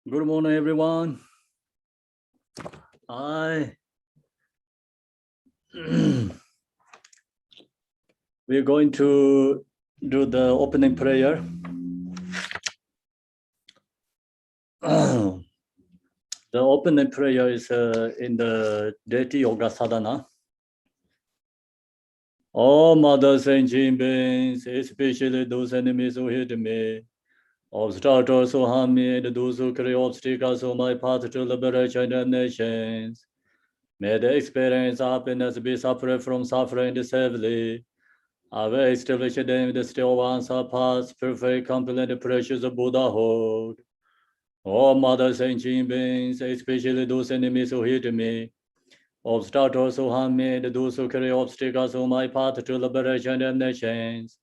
Good morning, everyone. I we're going to do the opening prayer. The opening prayer is in the Deity Yoga Sadhana. All mothers and beings, especially those enemies who hate me, obstructors who harm me, and those who create obstacles on my path to liberation and nations, may they experience happiness, be separate from suffering safely. I will establish them in the still ones are past, perfect, complete, precious Buddhahood. All mothers and beings, especially those enemies who hate me, obstructors who harm me, and those who carry obstacles on my path to liberation and nations.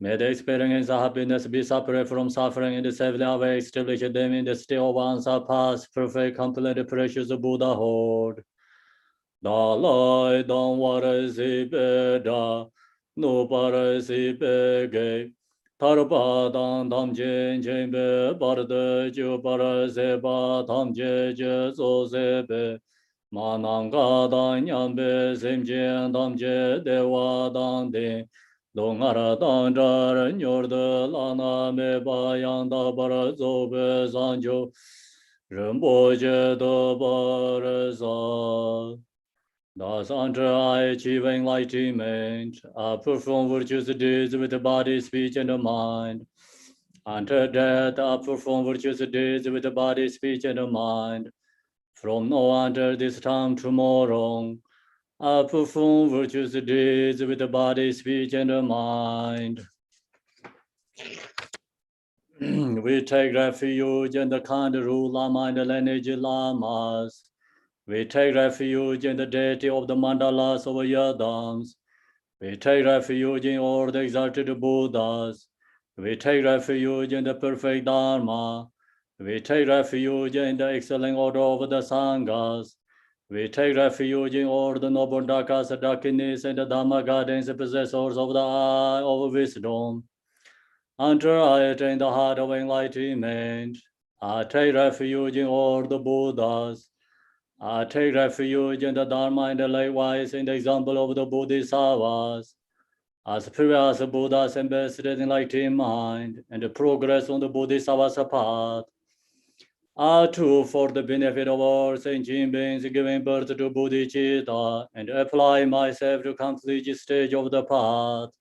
May the experience of happiness be separate from suffering and safely I will establish them in the still ones are past, perfect, complete, precious Buddhahood. Dalai Dam Varasi Beda, No Parasi Bege, Tarpa Dan Dam Jen Jen Be, Barda Ju Parase Ba Tam Je Je So Se Be, Mananga Dan Yan Be Sim Jen Dam Je Dewa Dan De, Dongara Dan Jar Nyor De Lana Me Ba Yang Da Bara Zo Be San Jo, Rinpo Je De Bara Thus, until I achieve enlightenment, I perform virtuous deeds with the body, speech, and the mind. Until death, I perform virtuous deeds with the body, speech, and the mind. From now until this time tomorrow, I perform virtuous deeds with the body, speech, and the mind. We take refuge in the kind rule Lama and the lineage Lamas. We take refuge in the deity of the mandalas of Yadams. We take refuge in all the exalted Buddhas. We take refuge in the perfect Dharma. We take refuge in the excellent order of the Sanghas. We take refuge in all the noble Dakas, Dakinis, and the Dhamma gardens, possessors of the eye of wisdom. Until I attain the heart of enlightenment, I take refuge in all the Buddhas. I take refuge in the Dharma and likewise in the example of the Bodhisattvas. As previous Buddhas ambassadors enlightened mind and the progress on the Bodhisattva's path. I too, for the benefit of all sentient beings, giving birth to bodhicitta and apply myself to complete the stage of the path.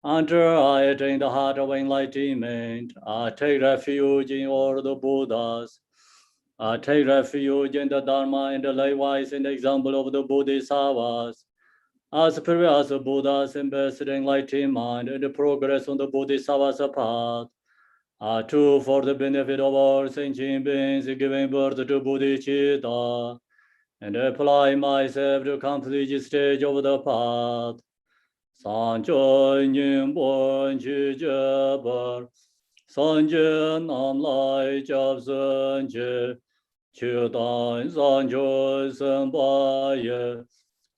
Until I attain the heart of enlightenment, I take refuge in all the Buddhas. I take refuge in the Dharma and likewise in the example of the Bodhisattvas. As previous Buddhas invested in enlightened mind and the progress on the Bodhisattva's path, I too, for the benefit of all sentient beings, giving birth to bodhicitta, and apply myself to complete the stage of the path. Sanjo Nyingpo Chi Jebar, Sanje Nam Lai Jab Sanje, Chu Dan Sanjo Senpa Ye,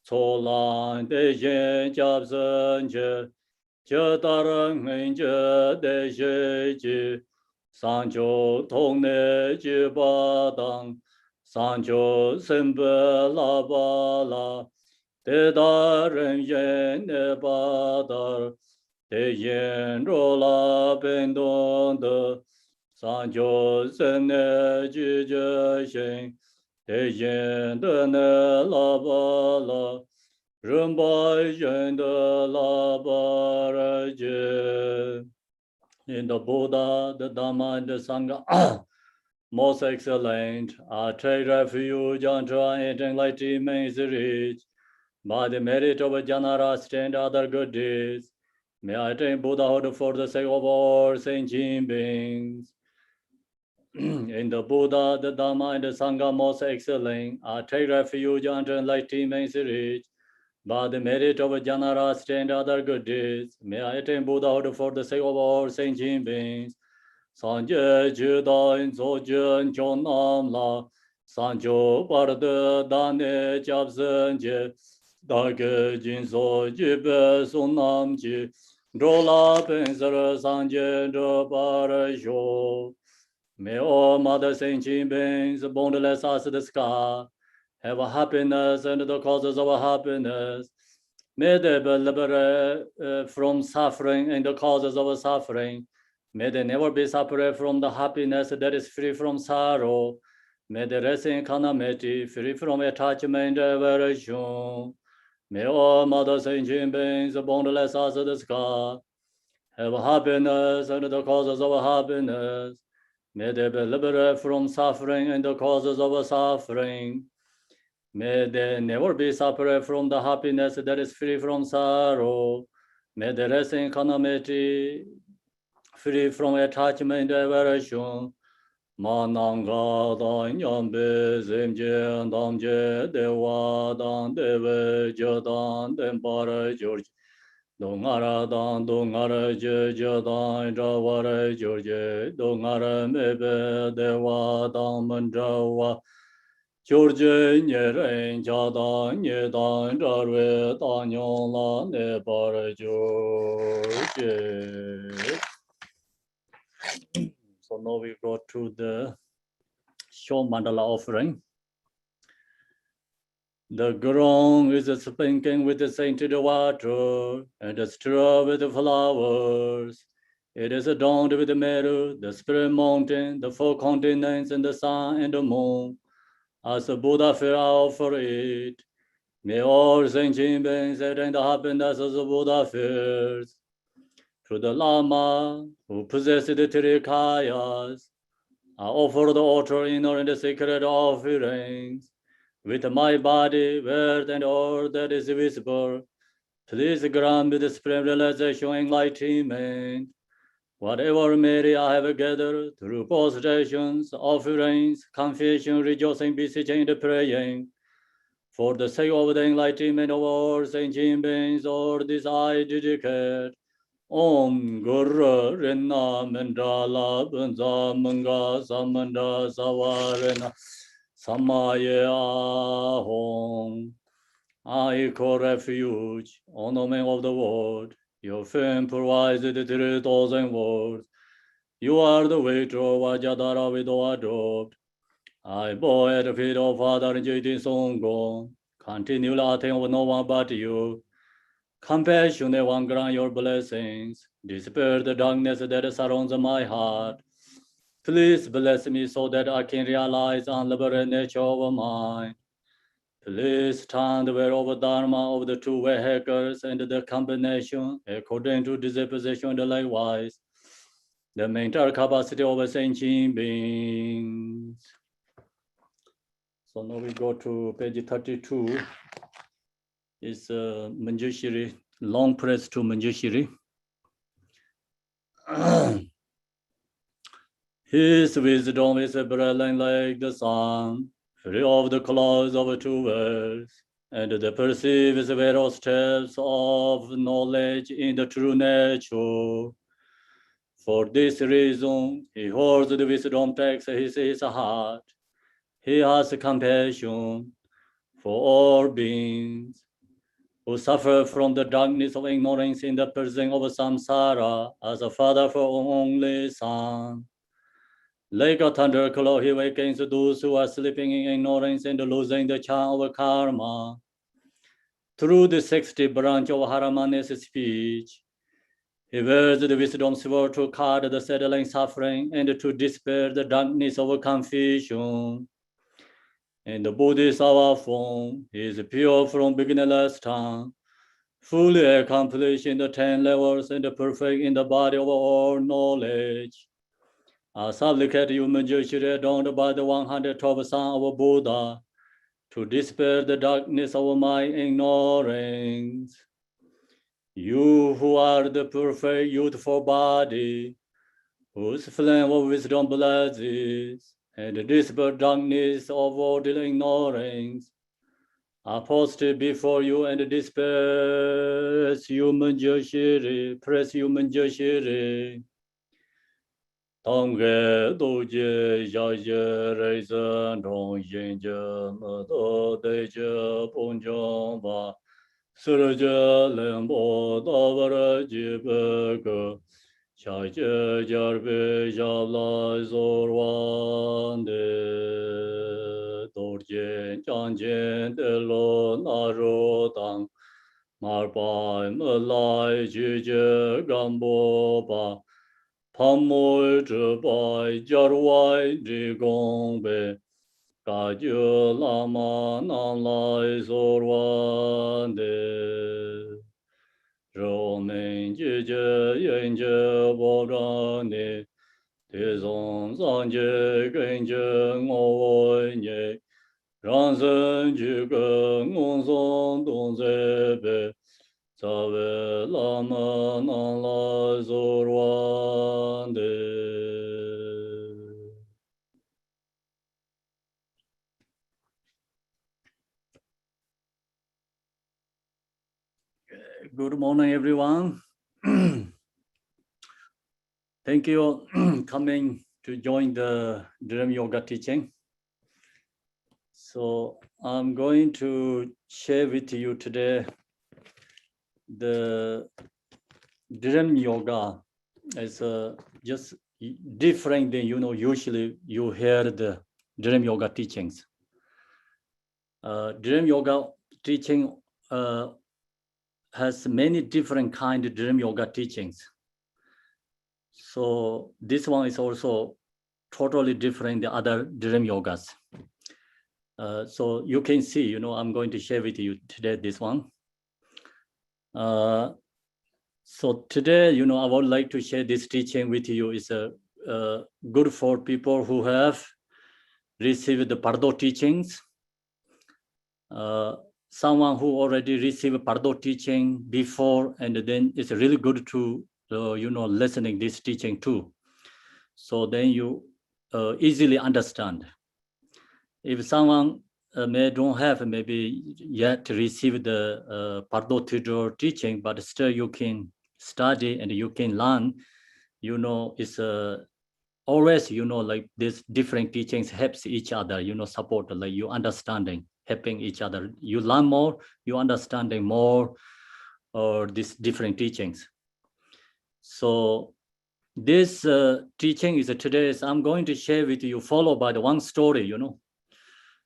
Co Lan De Yen Jab Sanje, Che Tarang Ngin Je De She Ji, Sanjo Tong Ne Ji Ba Dang, Sanjo Senpe La Ba La, Te Darang Yen Ne Ba Dar, Te Yen Ro La Ben Dong De, Sanjo Sen Ne Ji Je Shen, Te Yen De Ne La Ba La, Rumbai Yenda La Baraje. In the Buddha, the Dhamma, and the Sangha, most excellent, I take refuge unto enlightenment is reached. By the merit of Janarastra and other good deeds, may I attain Buddhahood for the sake of all sentient beings. In the Buddha, the Dhamma, and the Sangha, most excellent, I take refuge unto enlightenment is reached. By the merit of Janarastra and other good deeds, may I attain Buddhahood for the sake of all sentient beings. Sanje Judain Zojen Chonam La, Sanjo Barde Dane Jabzenje, Dage Jinso Jibe Sunamji, Drola Penser Sanje Dopara Jo. May all Mother Saint Jean beings, boundless as the sky, have a happiness and the causes of happiness. May they be liberated from suffering and the causes of suffering. May they never be separate from the happiness that is free from sorrow. May they rest in calamity, free from attachment and aversion. May all Mother Saint Jean beings, boundless as the sky, have happiness and the causes of happiness. May they be liberated from suffering and the causes of suffering. May they never be separate from the happiness that is free from sorrow. May they rest in calamity, free from attachment and aversion. Mananga dan yambe zemje damje dewa dan deve jodan dempara george. Dongara dan dongara je jodan drawara george. Dongara mebe dewa dan mandrawa. George nyeren jadan yedan darwe dan yonla ne para george. So now we go to the short mandala offering. The ground is sprinkling with the sainted water, and the straw with the flowers. It is adorned with the meadow, the spirit mountain, the four continents, and the sun and the moon. As the Buddha fair offer it, may all sentient beings attain the happiness as the Buddha fears. To the Lama, who possesses the three kayas, I offer the altar inner and the sacred offerings. With my body, word, and all that is visible, please grant me the supreme realization and enlightenment. Whatever merit I have gathered through prostrations, offerings, confession, rejoicing, beseeching, and praying, for the sake of the enlightenment of all sentient beings, all this I dedicate. Om Guru Rena Mandala Bunza Manga Samanda Savarena Samaya Ahom. I call refuge on the man of the world. Your fame provides the 3,000 words. You are the way to Vajadara with adopt. I bow at the feet of Father Jaitin Songo. Continue laughing of no one but you. Compassionate one, grant your blessings. Dispel the darkness that surrounds my heart. Please bless me so that I can realize unliberated nature of mine. Please turn the way of Dharma of the two vehicles and the combination according to disposition and likewise. The mental capacity of sentient beings. So now we go to page 32. It's Manjushri, long press to Manjushri. His wisdom is brilliant like the sun, free of the clouds of two worlds, and the perceives various steps of knowledge in the true nature. For this reason, he holds the wisdom text in his heart. He has compassion for all beings who suffer from the darkness of ignorance in the prison of samsara as a father for only son. Like a thundercloud, he awakens those who are sleeping in ignorance and losing the charm of karma. Through the 60 branch of Haramani's speech, he wears the wisdom sword to cut the settling suffering and to dispel the darkness of confusion. In the Bodhisattva form, he is pure from beginningless time, fully accomplished in the 10 levels and perfect in the body of all knowledge. I supplicate you, Manjushri, adorned by the 112 Son of Buddha, to dispel the darkness of my ignorance. You who are the perfect youthful body, whose flame of wisdom blazes, and dispel darkness of all ignorance, I posted before you and disperse you, Manjushri, press you, Manjushri. Tongge doje jaje reizan dong yinje mado deje ponjong ba surje lembo davara jibe ge Chaje jarbe jabla zorwande dorje chanjen de lo naro dang marpai malai juje gambo ba pamol zhebai jarwai jigongbe Kajyo lama nanlai zorwande Romen jije yenje borane Tezon zanje genje ngowoy nye Ranzen jige ngonzon donzebe Tsawe lama nanlai zorwande Good morning, everyone. Thank you coming to join the Dream Yoga teaching. So I'm going to share with you today the Dream Yoga is just different than usually you hear the Dream Yoga teachings. Dream Yoga teaching has many different kind of Dream Yoga teachings. So this one is also totally different than other Dream Yogas. So you can see, I'm going to share with you today this one. So today, I would like to share this teaching with you. It's good for people who have received the Pardo teachings. Someone who already received Pardo teaching before, and then it's really good to, listening this teaching too. So then you easily understand. If someone may don't have maybe yet received the Pardo tutor teaching, but still you can study and you can learn, it's always, like these different teachings helps each other, support, like you understanding, helping each other. You learn more, you understanding more, or these different teachings. So this teaching is today, I'm going to share with you, followed by the one story,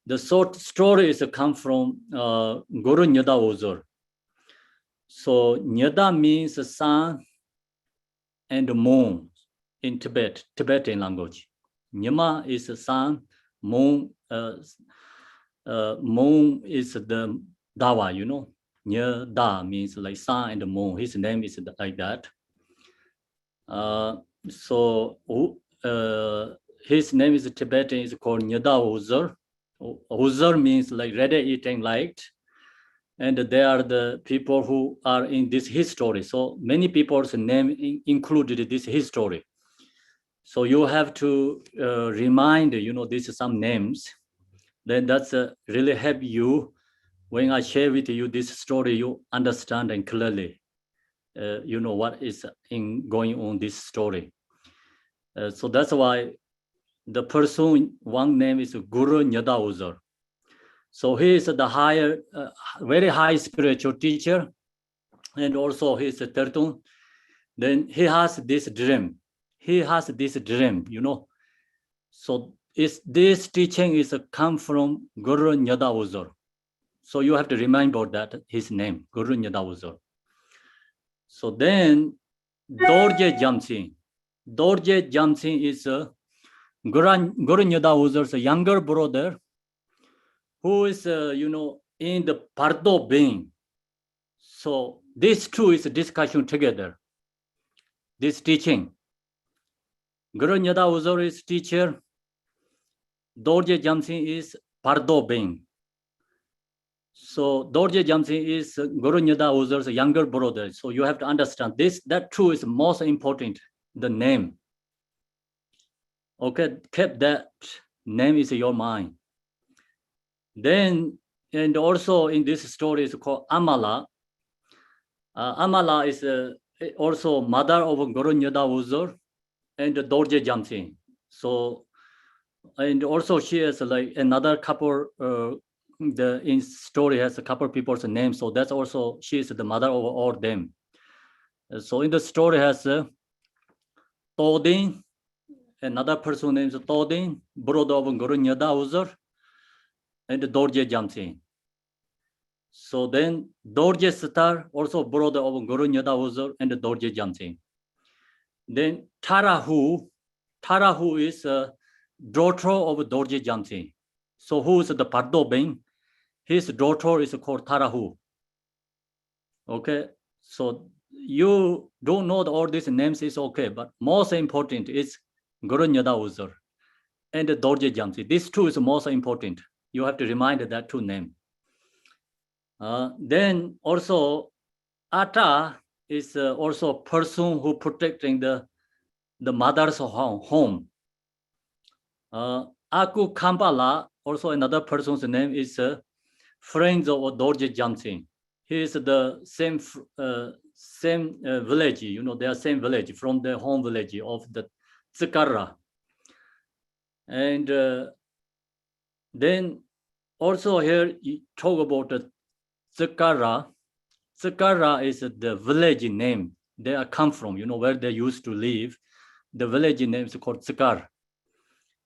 The short story is come from Guru Nyada Ozor. So Nyada means sun and moon in Tibetan language. Nyama is sun, moon, moon is the Dawa, Nyada means like sun and moon. His name is like that. His name is Tibetan, is called Nyada Ozor. Ozor means like radiating light. And they are the people who are in this history. So many people's name included this history. So you have to remind, these some names. Then that's really help you when I share with you this story, you understand and clearly, what is going on this story. So that's why the person, one name is Guru Nyada Ozor. So he is the higher, very high spiritual teacher, and also he is a Tertun. Then he has this dream. So this teaching is come from Guru Nyada Ozor. So you have to remember that his name, Guru Nyada Ozor. So then Dorje Jamsing. Dorje Jamsing is Guru Nyada Ozor's younger brother, who is, in the Pardo being. So these two is a discussion together. This teaching. Guru Nyada Ozor is teacher. Dorje Jamsing is Pardo being. So Dorje Jamsing is Guru Nyada Ozor's younger brother. So you have to understand this. That too is most important. The name. Okay, keep that name is your mind. Then, and also in this story is called Amala. Amala is also mother of Guru Nyada Ozor and Dorje Jamsing. So, and also she has like another couple, the in story has a couple people's names. So that's also, she is the mother of all them. So in the story has Todin, another person named Todin, brother of Guru Nyada Uzur, and Dorje Jamsing. So then Dorje Sitar, also brother of Guru Nyada Uzur and Dorje Jamsing. Then Tarahu is a daughter of Dorje Jamsing. So who is the Pardo Beng? His daughter is called Tarahu. Okay, so you don't know all these names is okay, but most important is Guru Nyada Uzur and Dorje Jamsing. These two is most important. You have to remind that two names. Then also Ata is also a person who protecting the mother's home. Aku Kampala, also another person's name is friends of Dorje Jamsing. He is the same village, you know, they are same village from the home village of the Tsikara. And then also here you talk about the Tsikara. Tsikara is the village name they are come from, you know, where they used to live. The village name is called Tsikar.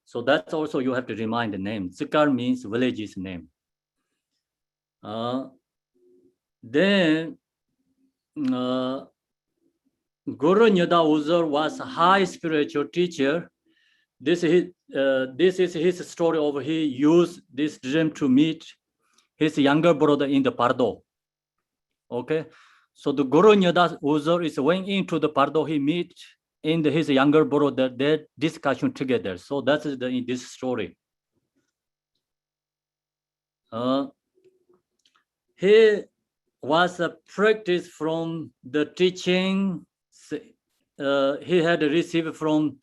So that's also you have to remind the name. Tsikar means village's name. Then Guru Nyada Uzur was a high spiritual teacher. This is his story of he used this dream to meet his younger brother in the Pardo. Okay, so the Guru Nyada Uzur is going into the Pardo, he meet in his younger brother, their discussion together. So that's in this story. He was a practice from the teaching he had received from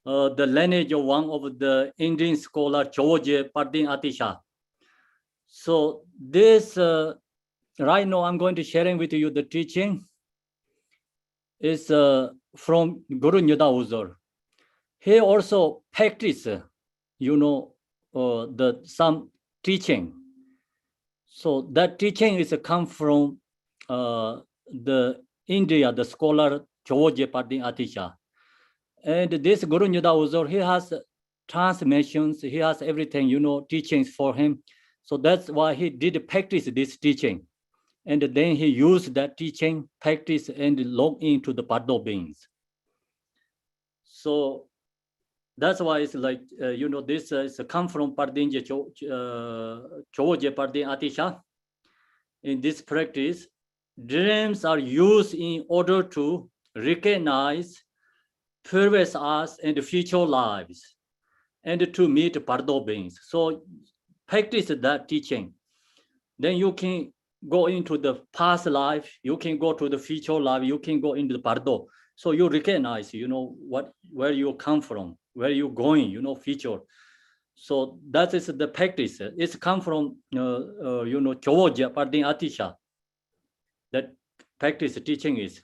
the lineage of one of the Indian scholar George Pardin Atisha. So this right now I'm going to sharing with you the teaching is from Guru Nyada Uzur. He also practice, you know, some teaching. So that teaching is come from the India, the scholar George Pardin Atisha. And this Guru Nyada Uzur, he has transmissions, he has everything, you know, teachings for him. So that's why he did practice this teaching. And then he used that teaching, practice, and log into the Pardo beings. So that's why it's like, you know, this is come from Pardin George Pardin Atisha. In this practice, dreams are used in order to recognize previous us and future lives and to meet Pardo beings. So practice that teaching. Then you can go into the past life, you can go to the future life, you can go into the Pardo. So you recognize, you know, where you come from, where you're going, you know, future. So that is the practice. It's come from, you know, George Pardin Atisha. That practice teaching is.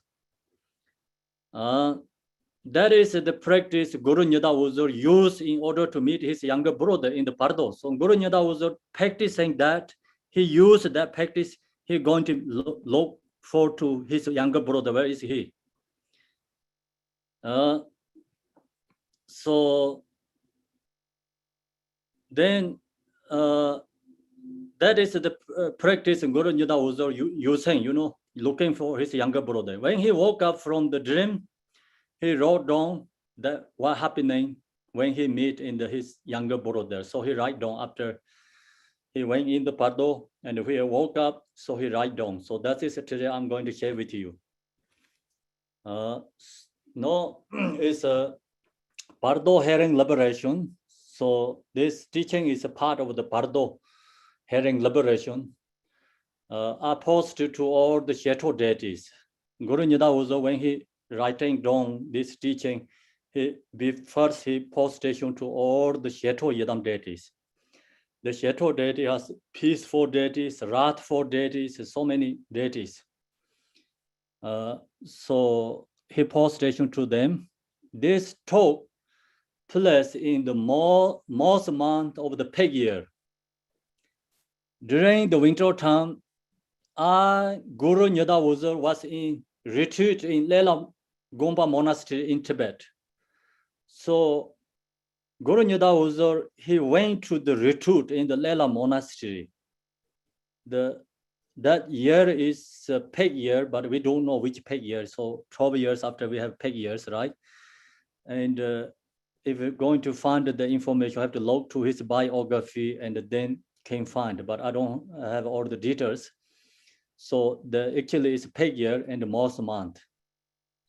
That is the practice Guru Nyada Uzur used in order to meet his younger brother in the Pardo. So Guru Nyada Uzur practicing that, he used that practice, he going to look for to his younger brother. Where is he? So then that is the practice Guru Nyada Uzur using, you know, looking for his younger brother. When he woke up from the dream, he wrote down that what happening when he meet in his younger brother. So he write down after he went in the Pardo and he woke up, so he write down. So that is today I'm going to share with you. No, it's a Pardo herring liberation. So this teaching is a part of the Pardo herring liberation. Opposed to all the Sheto deities. Guru Nyada Uzur, when he writing down this teaching, first he post station to all the Sheto Yedam deities. The Sheto deity has peaceful deities, wrathful deities, so many deities. So he post station to them. This took place in the most month of the peg year. During the winter time, Guru Nyada Uzur was in retreat in Lelam Gompa Monastery in Tibet. So Guru Nyada Uzor, he went to the retreat in the Lela Monastery. That year is a peg year, but we don't know which peg year. So 12 years after we have peg years, right? And if you're going to find the information, you have to log to his biography and then can find, but I don't have all the details. So actually it's peg year and Moss month.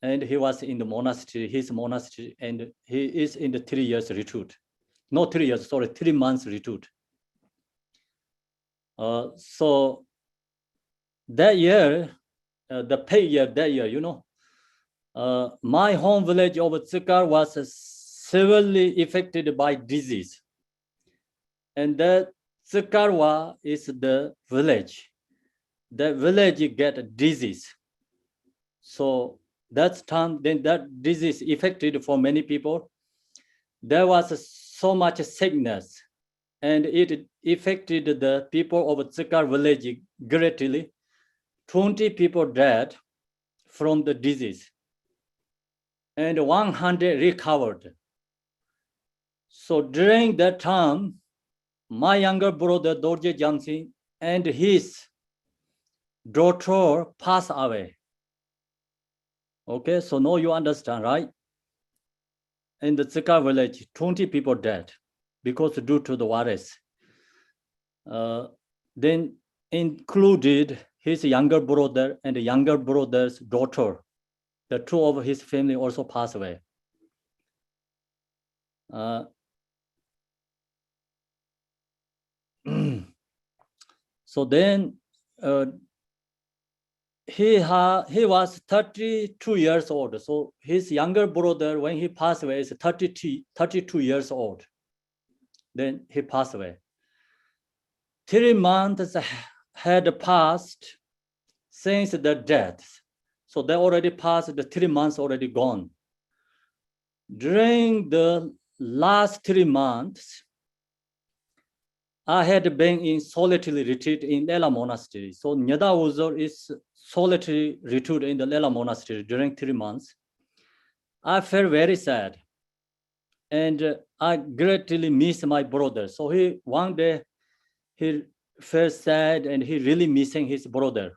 And he was in the monastery, his monastery, and he is in the 3 years retreat. Not 3 years, sorry, 3 months retreat. So that year, the peg year that year, you know, my home village of Tsikar was severely affected by disease. And that Tsikarwa is the village. The village get disease. So that's time, then that disease affected for many people. There was so much sickness, and it affected the people of Tsikar village greatly. 20 people died from the disease, and 100 recovered. So during that time, my younger brother Dorje Jamsing and his daughter passed away. Okay, so now you understand, right? In the Tsikar village, 20 people died because due to the virus. Then included his younger brother and the younger brother's daughter. The two of his family also passed away. So then he was 32 years old. So his younger brother, when he passed away, is 32 years old. Then he passed away. 3 months had passed since the death. So they already passed, the 3 months already gone. During the last 3 months, I had been in solitary retreat in Lela Monastery. So Nyada Uzor is solitary retreat in the Lela Monastery during 3 months. I felt very sad, and I greatly miss my brother. So one day he felt sad and he really missing his brother.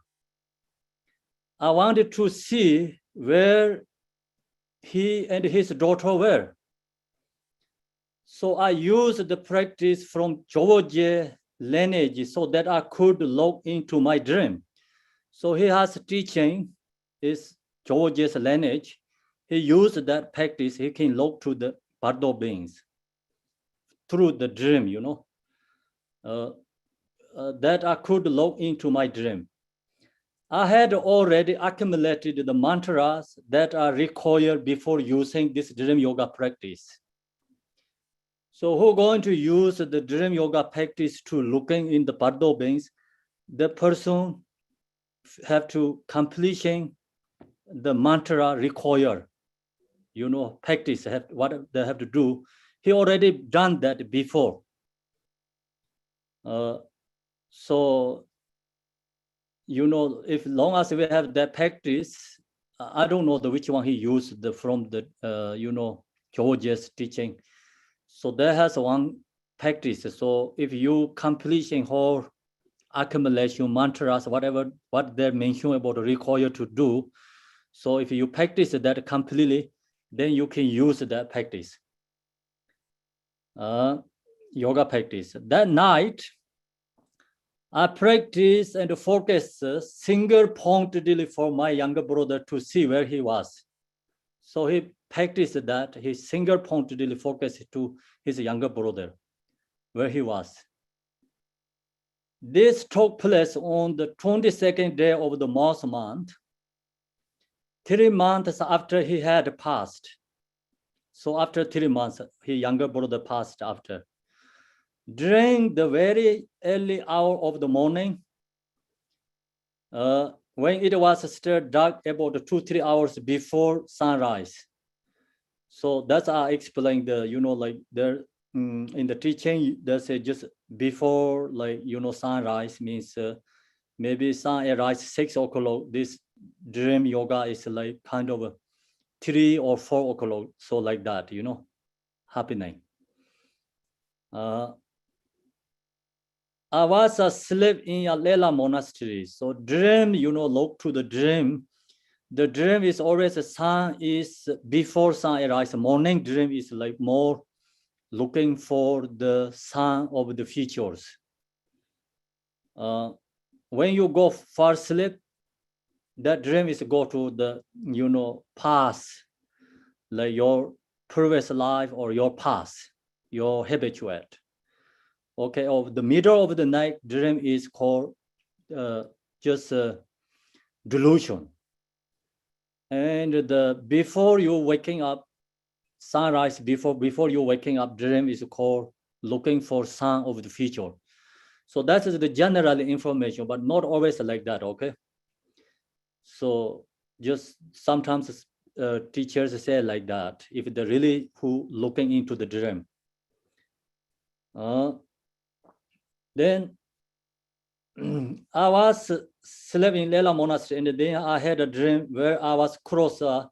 I wanted to see where he and his daughter were. So I used the practice from George lineage so that I could log into my dream. So he has teaching is George's lineage. He used that practice. He can log to the Bardo beings through the dream, you know, that I could log into my dream. I had already accumulated the mantras that are required before using this dream yoga practice. So who going to use the dream yoga practice to looking in the Bardo beings? The person have to completion the mantra required, you know, practice, what they have to do. He already done that before. So, you know, if long as we have that practice, I don't know which one he used from the, you know, George's teaching. So there has one practice. So if you completion whole accumulation mantras, whatever, what they're mentioning about required to do. So if you practice that completely, then you can use that practice. Yoga practice. That night, I practice and focus single pointedly for my younger brother to see where he was. So he practiced that, he single pointedly focused to his younger brother, where he was. This took place on the 22nd day of the Moss month, 3 months after he had passed. So after 3 months, his younger brother passed after. During the very early hour of the morning, when it was still dark, about 2-3 hours before sunrise. So that's I explained the, you know, like there in the teaching, they say just before, like, you know, sunrise means maybe sun rise 6 o'clock. This dream yoga is like kind of 3 or 4 o'clock, so like that, you know, happening. I was a slave in a Lela monastery. So dream, you know, look to the dream. The dream is always the sun is before sun arises. Morning dream is like more looking for the sun of the futures. When you go for sleep, that dream is go to the, you know, past, like your previous life or your past, your habituate. Okay, of the middle of the night dream is called just delusion. And the before you waking up, sunrise before you waking up dream is called looking for sun of the future. So that is the general information, but not always like that. Okay. So just sometimes teachers say like that if they're really who looking into the dream. Then I was slave in Lela monastery, and then I had a dream where I was cross a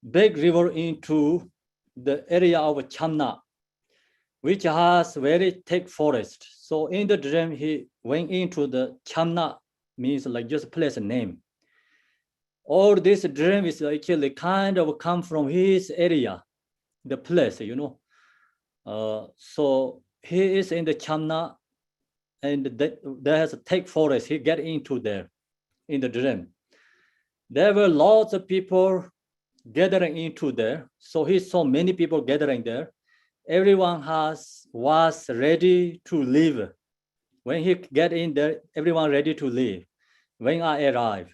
big river into the area of Chamna, which has very thick forest. So in the dream, he went into the Chamna, means like just place a name. All this dream is actually kind of come from his area, the place, you know. So he is in the Chamna, and there has a thick forest. He get into there in the dream. There were lots of people gathering into there. So he saw many people gathering there. Everyone was ready to leave. When he get in there, everyone ready to leave. When I arrived,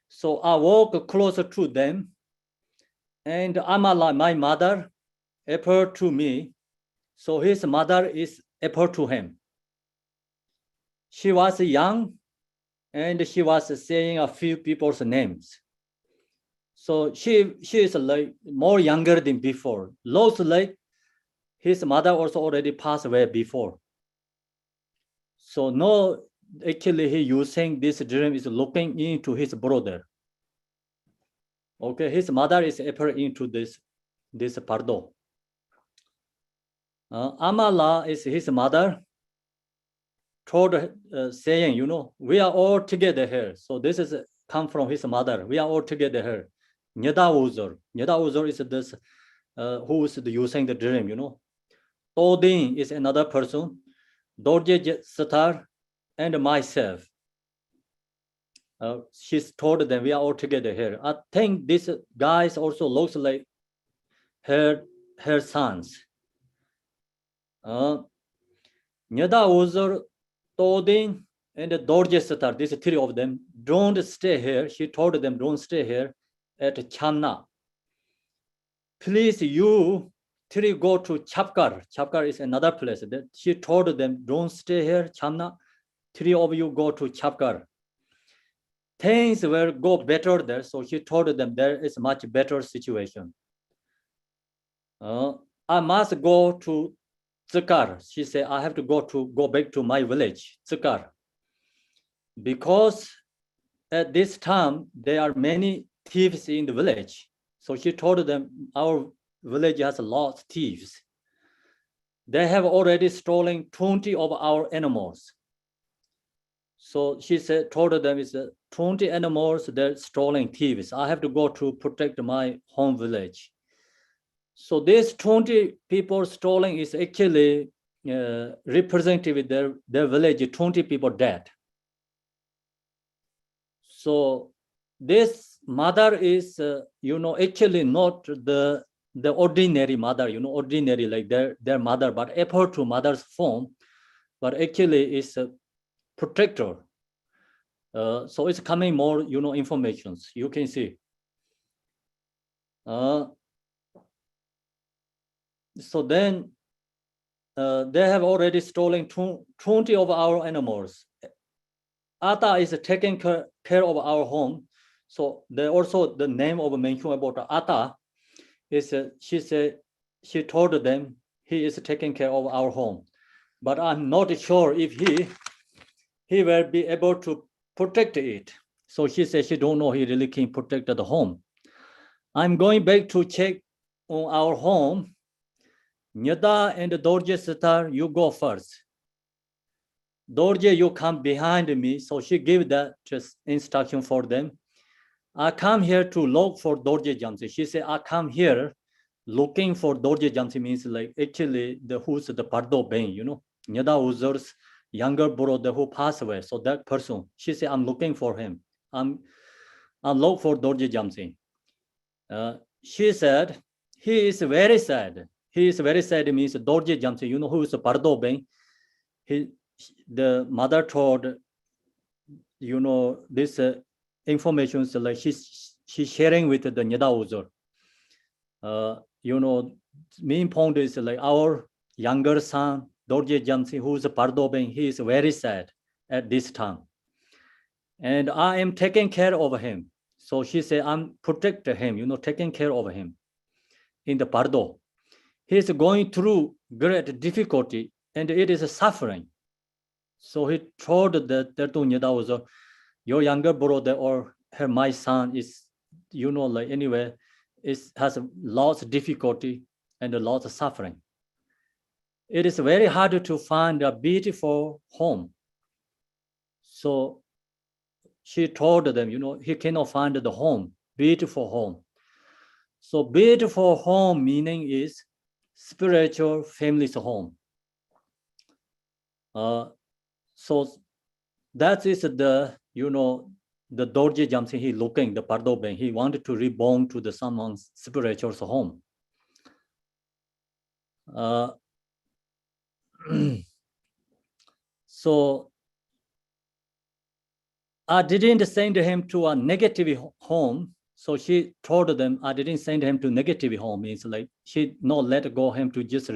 so I walk closer to them, and Amala, my mother, appeared to me. So his mother is appeared to him. She was young, and she was saying a few people's names. So she is like more younger than before. Looks like his mother also already passed away before. So no, actually he using this dream is looking into his brother. Okay, his mother is appearing into this Pardo. Amala is his mother, told saying, you know, we are all together here. So this is come from his mother. We are all together here. Nyada Uzor is this who is using the dream, you know. Todin is another person. Dorje Satar and myself. She's told them we are all together here. I think this guys also looks like her sons. Nyada Uzor, Todin, and Dorje Satar, these three of them, don't stay here. She told them, don't stay here at Chamna. Please, you three go to Chapkar. Chapkar is another place. She told them, don't stay here, Chamna. Three of you go to Chapkar. Things will go better there. So she told them there is much better situation. I must go to Tsukar. She said, I have to go back to my village, Tsukar. Because at this time, there are many thieves in the village. So she told them, our village has a lot of thieves. They have already stolen 20 of our animals. So she said, told them it's 20 animals, they're stolen thieves. I have to go to protect my home village. So this 20 people stolen is actually representative their village, 20 people dead. So this mother is, you know, actually not the ordinary mother, you know, ordinary like their mother, but appear to mother's form, but actually is a protector. So it's coming more, you know, informations you can see. So then they have already stolen 20 of our animals. Ata is taking care of our home. So they also the name of mention about Ata is she told them he is taking care of our home, but I'm not sure if he will be able to protect it. So she said she don't know he really can protect the home. I'm going back to check on our home. Nyada and Dorje sister, you go first. Dorje, you come behind me. So she gave that just instruction for them. I come here to look for Dorje Jamsi. She said, I come here looking for Dorje Jamsi means like actually who's the Pardo Bain, Nyada Uzur's younger brother who passed away. So that person, she said, I'm looking for him. I'm look for Dorje Jamsi. She said, he is very sad. He is very sad means Dorje Jamsi, who is Pardo Bain. The mother told, this information is like she's sharing with the Nyada Uzur. Main point is like our younger son, Dorje Jamsi, who is a Pardo Bain, he is very sad at this time. And I am taking care of him. So she said, I'm protecting him, taking care of him in the Pardo. He is going through great difficulty and it is a suffering. So he told that to Nyada Uzur, your younger brother or my son is, like anyway, has lots of difficulty and a lot of suffering. It is very hard to find a beautiful home. So she told them, he cannot find the home, beautiful home. So beautiful home meaning is spiritual family's home. So that is the, the Dorje Jamsi, he looking, the Pardo Ben, he wanted to reborn to the someone's spiritual home. So I didn't send him to a negative home. So she told them, I didn't send him to negative home. It's like she not let go him to just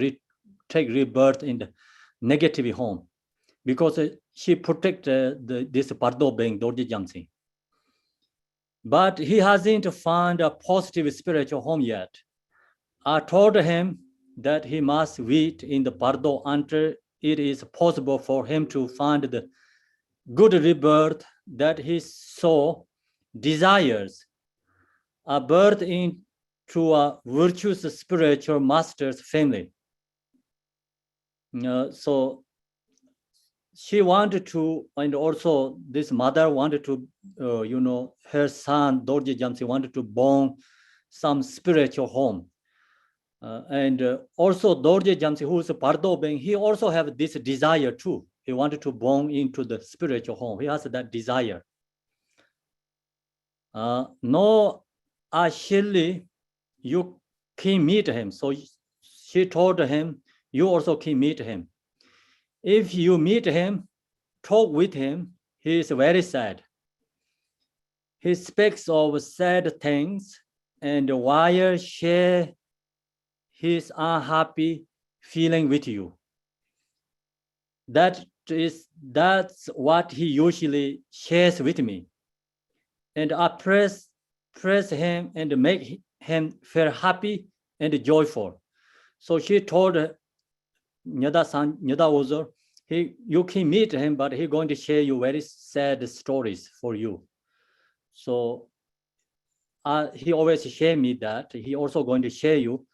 take rebirth in the negative home, because she protected this Pardo being Dorje Jamsi. But he hasn't found a positive spiritual home yet. I told him that he must wait in the Pardo until it is possible for him to find the good rebirth that he so desires, a birth into a virtuous spiritual master's family. So she wanted to, and also this mother wanted to, her son Dorje Jamsi wanted to born some spiritual home. And also Dorje Jamsi, who is a Pardo Beng, he also have this desire too. He wanted to born into the spiritual home. He has that desire. No, actually, you can meet him. So she told him, you also can meet him. If you meet him, talk with him, he is very sad. He speaks of sad things and while share his unhappy feeling with you. That's what he usually shares with me. And I praise him and make him feel happy and joyful. So she told Nyada-san, Nyada Uzur, you can meet him, but he's going to share you very sad stories for you. So he always share me that. He also going to share you.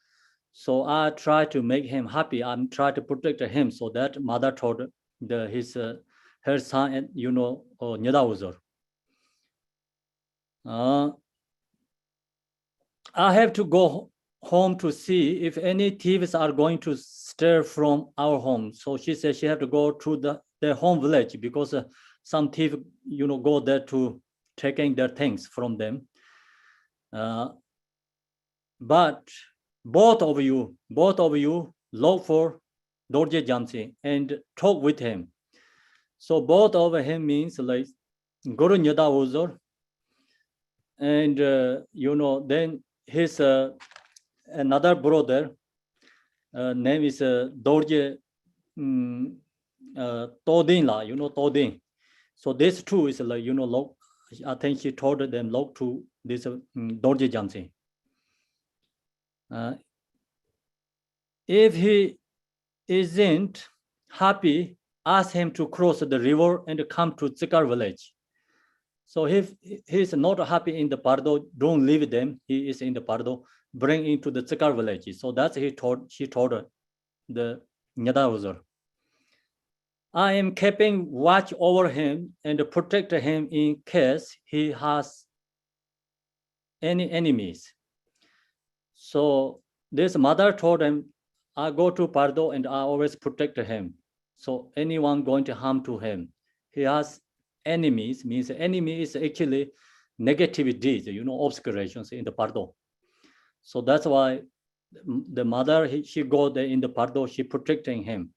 So I try to make him happy. I'm trying to protect him. So that mother told her son, and Nyada Uzur. I have to go home to see if any thieves are going to stir from our home. So she said she had to go to their home village because some thief, go there to taking their things from them. But both of you look for Dorje Jamsi and talk with him. So both of him means like Guru Nyada Uzur, and then his another brother name is Dorje Todin La, Todin. So these two is like, I think she told them look to this Dorje Jamsi. If he isn't happy, ask him to cross the river and come to Tsikar village. So if he is not happy in the Pardo, don't leave them. He is in the Pardo, bring into the Tsikar village. So that's she told the Nyadawuzur. I am keeping watch over him and protect him in case he has any enemies. So this mother told him, I go to Pardo and I always protect him. So anyone going to harm to him, he has enemies, means enemy is actually negative deeds, obscurations in the Pardo. So that's why the mother, she go there in the Pardo, she protecting him.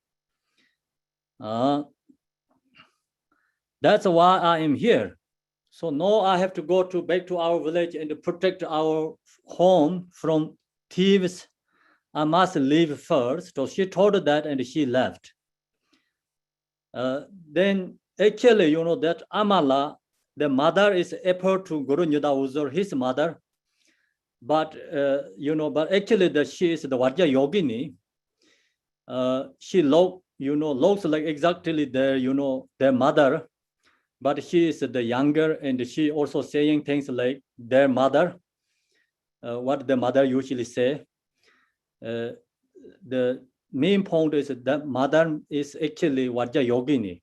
That's why I am here. So now I have to go back to our village and protect our home from thieves. I must leave first. So she told that and she left. Then actually, that Amala, the mother is effort to Guru Nyadawuzur, his mother. But, but actually she is the Vajra Yogini. She looks like exactly their mother. But she is the younger and she also saying things like their mother, what the mother usually say. The main point is that mother is actually Vajra Yogini.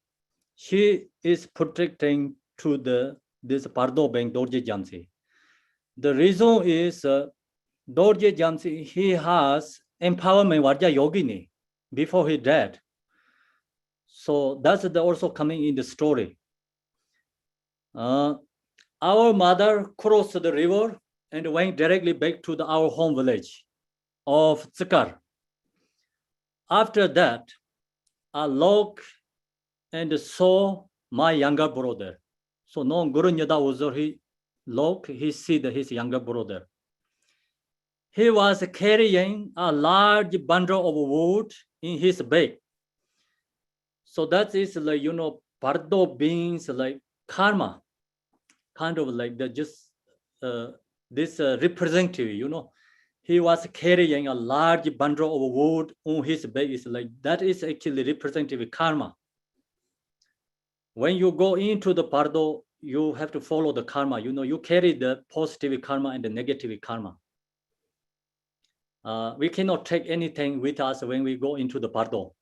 She is protecting to this Pardo Bank Dorje Jamsi. The reason is Dorje Jamsi, he has empowerment Vajra Yogini before he died. So that's also coming in the story. Our mother crossed the river and went directly back to our home village of Tsikar. After that, I looked and saw my younger brother. So no Guru Nyadawuzur, he see his younger brother. He was carrying a large bundle of wood in his back. So that is like, Pardo beings like karma, kind of like this representative, he was carrying a large bundle of wood on his back. It's like that is actually representative karma. When you go into the Pardo, you have to follow the karma. You carry the positive karma and the negative karma. We cannot take anything with us when we go into the Pardo.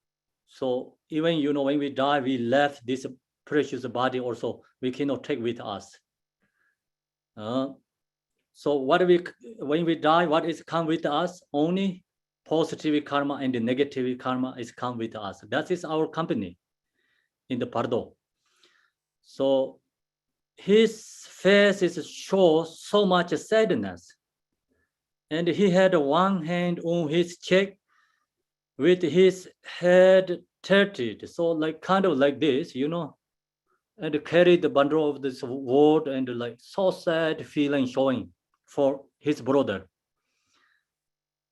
So even, when we die, we left this precious body also, we cannot take with us. So when we die, what is come with us? Only positive karma and the negative karma is come with us. That is our company in the Pardo. So his face is shows so much sadness. And he had one hand on his cheek with his head tilted. So like kind of like this, and carried the bundle of this wood and like so sad feeling showing for his brother.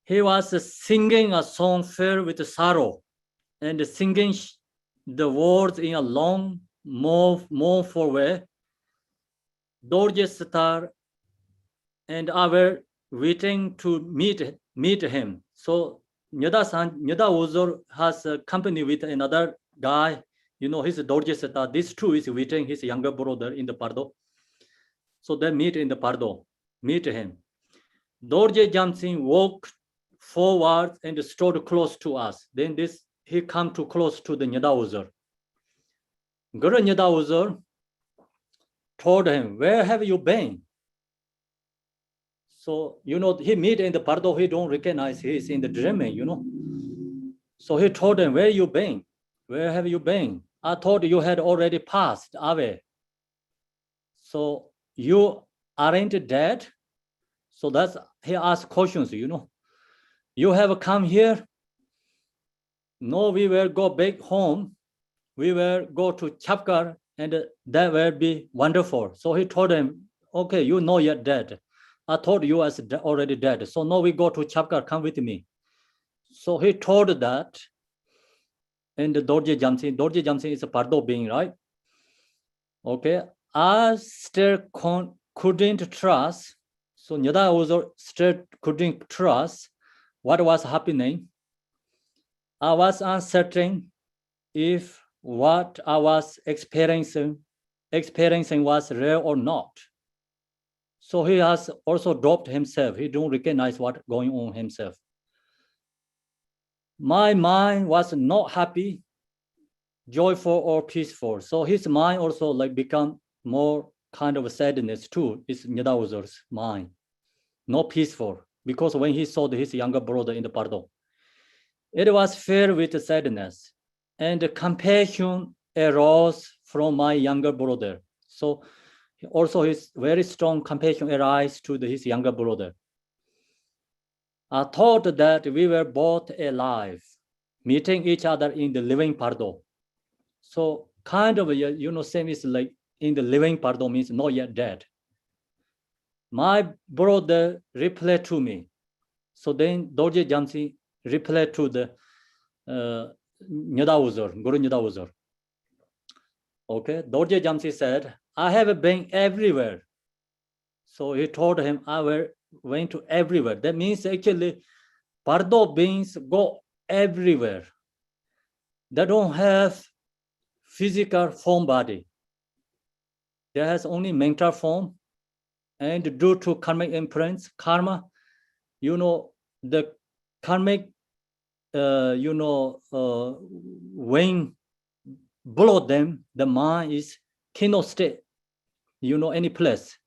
He was singing a song filled with sorrow and singing the words in a long, mournful way. Dorje Sitar and I were waiting to meet him. So Nyadawuzur has a company with another guy, his Dorje Sitar. These two is waiting his younger brother in the Pardo. So they meet in the Pardo, meet him. Dorje Jamsing walked forward and stood close to us. Then he come too close to the Nyadawuzur. Guru Nyadawuzur told him, where have you been? So, he meet in the Pardo, he don't recognize he's in the dreaming, So he told him, where you been? Where have you been? I thought you had already passed away. So you aren't dead? So he asked questions, You have come here? No, we will go back home. We will go to Chapkar and that will be wonderful. So he told him, okay, you're dead. I thought you was already dead. So now we go to Chapkar, come with me. So he told that, and Dorje Jamsing is a Pardo being, right? Okay, I still couldn't trust. So Nyadawuzur still couldn't trust what was happening. I was uncertain if what I was experiencing experiencing was real or not. So he has also dropped himself. He don't recognize what's going on himself. My mind was not happy, joyful, or peaceful. So his mind also like become more kind of a sadness too. It's Nyadawuzor's mind, not peaceful, because when he saw his younger brother in the Pardo, it was filled with sadness, and compassion arose from my younger brother. So also his very strong compassion arise to his younger brother. I thought that we were both alive, meeting each other in the living Pardo. So kind of, same is like in the living Pardo means not yet dead. My brother replied to me. So then Dorje Jamsi replied to the Nyadawuzor, Guru Nyadawuzor. Okay, Dorje Jamsi said, I have been everywhere. So he told him, I went to everywhere. That means actually Pardo beings go everywhere. They don't have physical form body. They has only mental form. And due to karmic imprints, karma, the karmic, when below them, the mind is cannot stay, any place.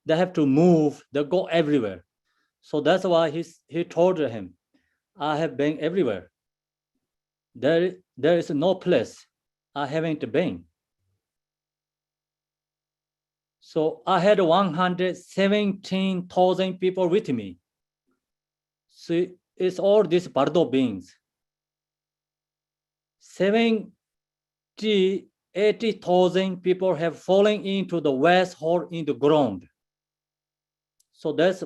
They have to move, they go everywhere. So that's why he told him, I have been everywhere. There is no place I haven't been. So I had 117,000 people with me. So it's all these Pardo beings. 80,000 people have fallen into the west hole in the ground. So that's,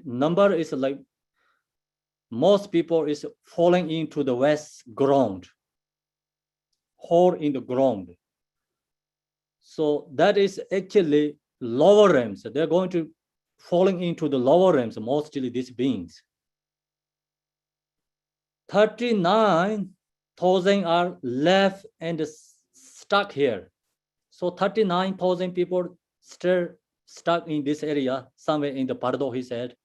number is like most people is falling into the west ground, hole in the ground. So that is actually lower realms. They're going to falling into the lower realms, mostly these beings. 39,000 are left and stuck here. So 39,000 people still stuck in this area, somewhere in the Pardo, he said.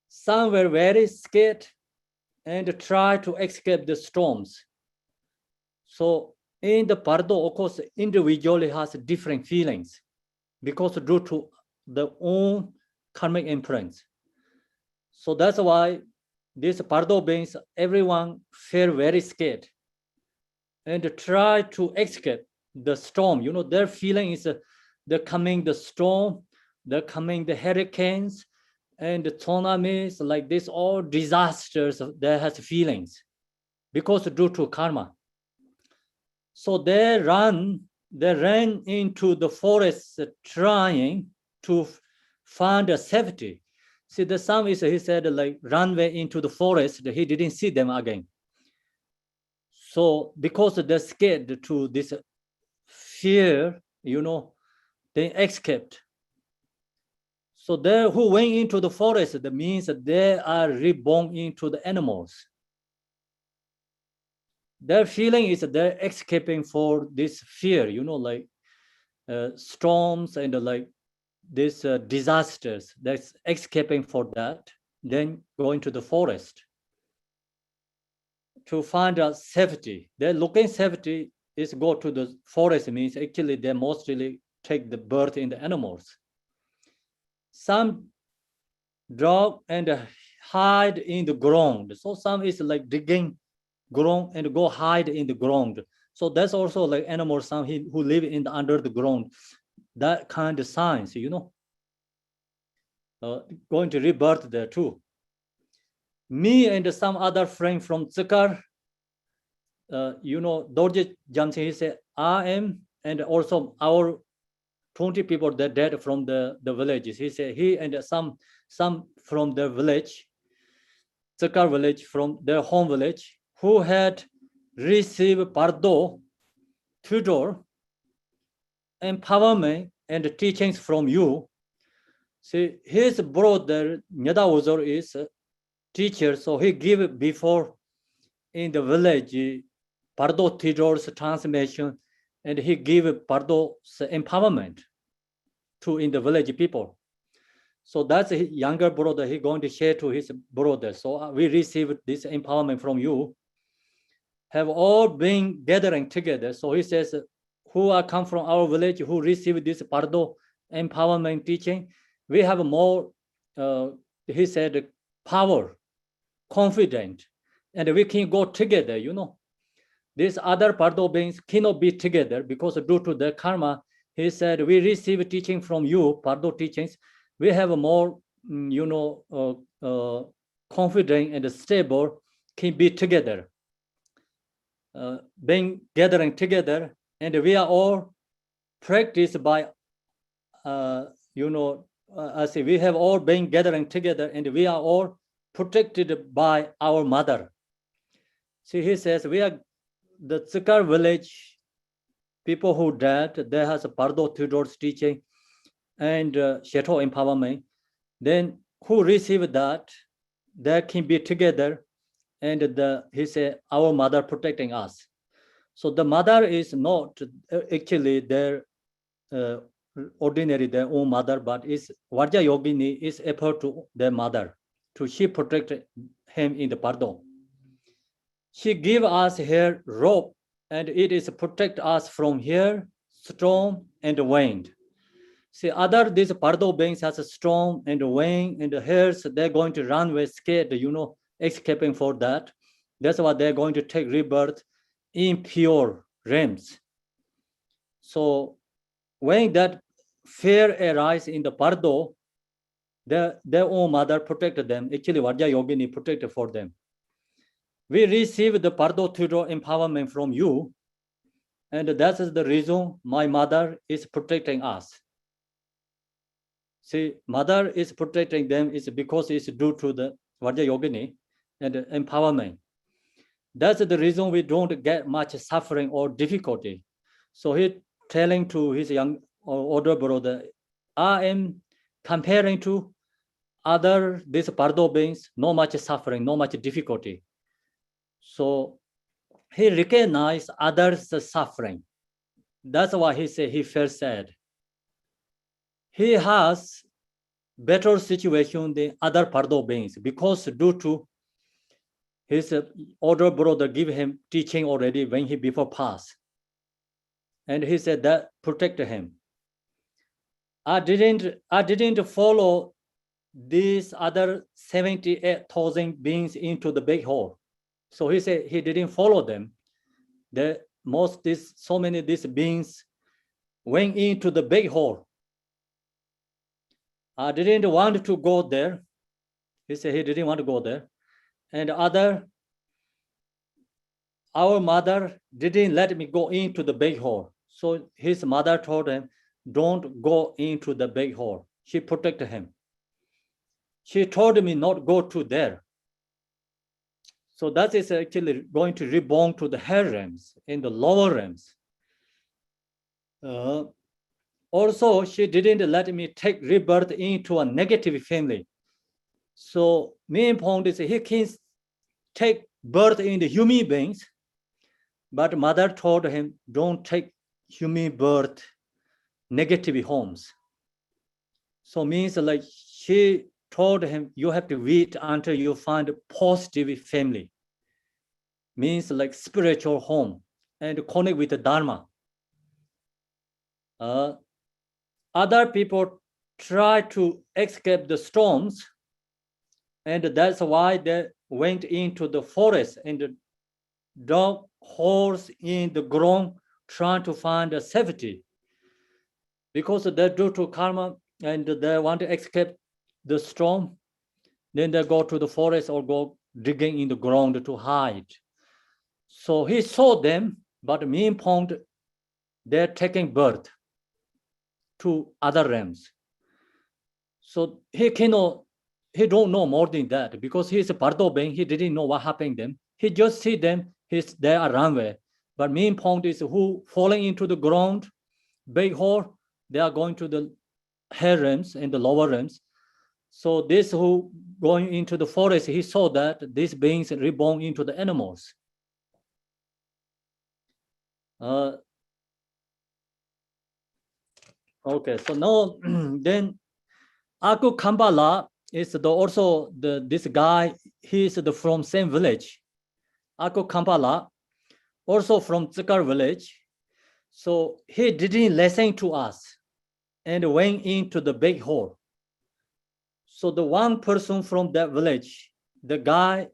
Some were very scared and tried to escape the storms. So in the Pardo, of course, individually has different feelings because due to their own karmic imprints. So that's why these Pardo beings, everyone feel very scared and try to escape the storm. Their feeling is they're coming the storm, they're coming the hurricanes and the tsunamis, like this, all disasters that has feelings because due to karma. So they ran into the forest trying to find a safety. See, the son is, he said, like runway into the forest, he didn't see them again. So because they're scared to this fear, they escaped. So they who went into the forest, that means that they are reborn into the animals. Their feeling is that they're escaping for this fear, like storms and like these disasters. That's escaping for that, then going to the forest to find out safety. They're looking safety is go to the forest, means actually they mostly take the birth in the animals. Some drop and hide in the ground. So some is like digging ground and go hide in the ground. So that's also like animals, some who live in under the ground. That kind of signs, going to rebirth there too. Me and some other friend from Tsikar, Dorje Jamsi, he said, I am, and also our 20 people that dead from the villages. He said he and some from the village, Tsikar village, from their home village, who had received Pardo, tutor, empowerment, and teachings from you. See, his brother Nyadawuzor is a teacher, so he gave before in the village Pardo tutor's transmission and he give Pardo's empowerment to in the village people. So that's his younger brother. He going to share to his brother. So we received this empowerment from you. Have all been gathering together. So he says, who are come from our village, who received this Pardo empowerment teaching, we have more, he said, power, confident, and we can go together, you know. These other Pardo beings cannot be together because due to the karma, he said, we receive teaching from you, Pardo teachings, we have a more, you know, confident and stable, can be together. Being gathering together, and we are all practiced by, you know, I say we have all been gathering together, and we are all protected by our mother. See, he says we are the Tsikar village people who died. There has a Pardo Theodore's teaching and Sheto empowerment. Then who received that? They can be together, and he said our mother protecting us. So the mother is not actually their ordinary their own mother, but is Vajra Yogini is effort to their mother to she protect him in the Pardo. She give us her rope, and it is protect us from here, storm and wind. See, other these Pardo beings has a storm and wind and hairs, they're going to run away scared, you know, escaping for that. That's why they're going to take rebirth in pure realms. So when that fear arises in the Pardo, their own mother protected them. Actually, Vajra Yogini protected for them. We received the Pardo Theodore empowerment from you, and that is the reason my mother is protecting us. See, mother is protecting them is because it's due to the Vajra Yogini and empowerment. That's the reason we don't get much suffering or difficulty. So he telling to his young or older brother, I am comparing to other these Pardo beings, no much suffering, no much difficulty. So he recognized others' suffering. That's why he said he felt sad. He has better situation than other Pardo beings because due to his older brother give him teaching already when he before passed. And he said that protected him. I didn't follow these other 78,000 beings into the big hole. So he said he didn't follow them. So many these beings went into the big hole. I didn't want to go there. He said he didn't want to go there. And our mother didn't let me go into the big hole. So his mother told him, don't go into the big hole. She protected him. She told me not go to there. So that is actually going to reborn to the higher realms, in the lower realms. Also, she didn't let me take rebirth into a negative family. So main point is he can take birth in the human beings, but mother told him, don't take human birth negative homes. So means like she told him, you have to wait until you find a positive family. Means like spiritual home and connect with the Dharma. Other people try to escape the storms, and that's why they went into the forest and dug holes in the ground trying to find a safety. Because they're due to karma and they want to escape the storm, then they go to the forest or go digging in the ground to hide. So he saw them, but main point, they're taking birth to other realms. So he don't know more than that because he's a Pardo being, he didn't know what happened to them. He just see them, they are runway. But main point is who falling into the ground, big hole, they are going to the higher realms and the lower realms. So this who going into the forest, he saw that these beings reborn into the animals. Okay, so now then Aku Kambala is also this guy, he is from same village. Aku Kambala, also from Tsikar village. So he didn't listen to us and went into the big hole. So the one person from that village, the guy,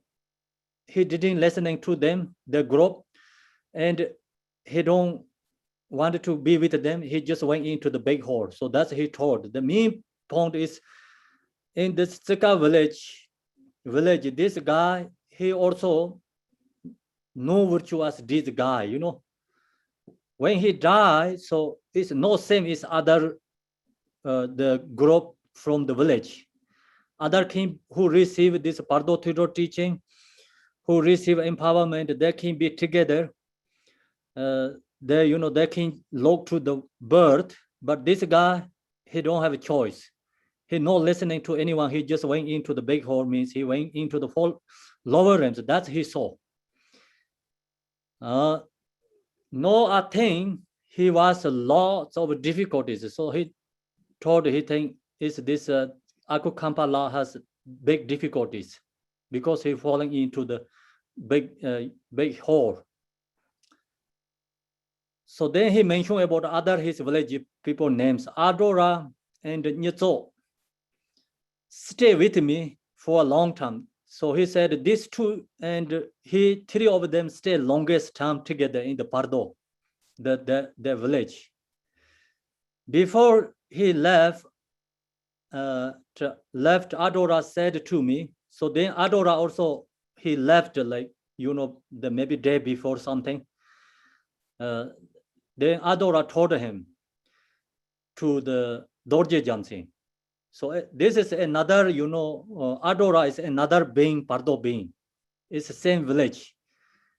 he didn't listening to them, the group, and he don't wanted to be with them. He just went into the big hole. So that's he told. The main point is in this Tsika village, this guy, he also no virtuous this guy, you know. When he died, so it's no same as other the group from the village. Other king who receive this Pardo Theodore teaching, who receive empowerment, they can be together. They, you know, they can look to the birth, but this guy, he don't have a choice. He not listening to anyone. He just went into the big hole, means he went into the lower realms. That's he saw. No, I think he was lots of difficulties. So he told he think is this Aku Kampala has big difficulties because he falling into the big hole. So then he mentioned about other his village people names, Adora and Nyitso. Stay with me for a long time. So he said these two and three of them stay longest time together in the Pardo, the village. Before he left, Adora said to me. So then Adora also he left like you know the maybe day before something. Then Adora told him to the Dorje Jansi. So this is another, you know, Adora is another being, Pardo being. It's the same village.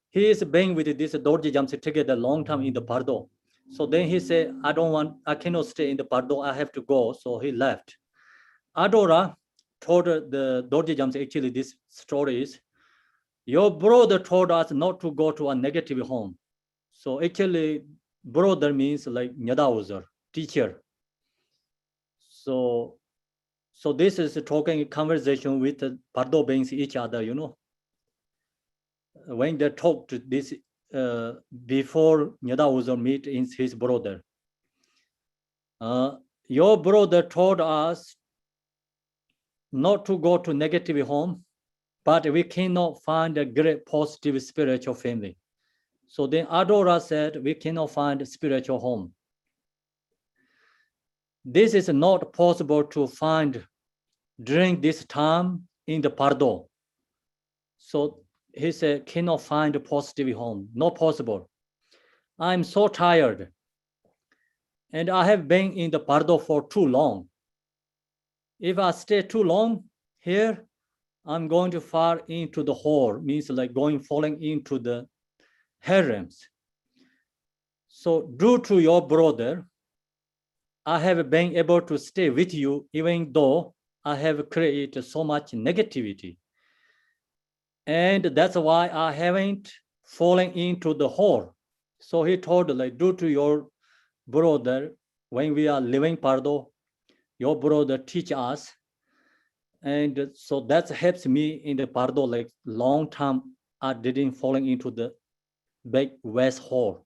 He is being with this Dorje Jamsi together long time in the Pardo. So then he said, I cannot stay in the Pardo, I have to go. So he left. Adora told the Dorje Jamsi, actually this story is, your brother told us not to go to a negative home. So actually, brother means like Nyadawuzer, teacher. So this is talking conversation with Pardo beings each other, you know. When they talked this before Nyadawuzer meet his brother. Your brother told us not to go to negative home, but we cannot find a great positive spiritual family. So then Adora said, we cannot find a spiritual home. This is not possible to find during this time in the Pardo. So he said, cannot find a positive home, not possible. I'm so tired. And I have been in the Pardo for too long. If I stay too long here, I'm going to fall into the hole, means like falling into the harems. So due to your brother, I have been able to stay with you, even though I have created so much negativity. And that's why I haven't fallen into the hole. So he told, like, due to your brother, when we are living Pardo, your brother teach us. And so that helps me in the Pardo, like long time, I didn't falling into the big west hole.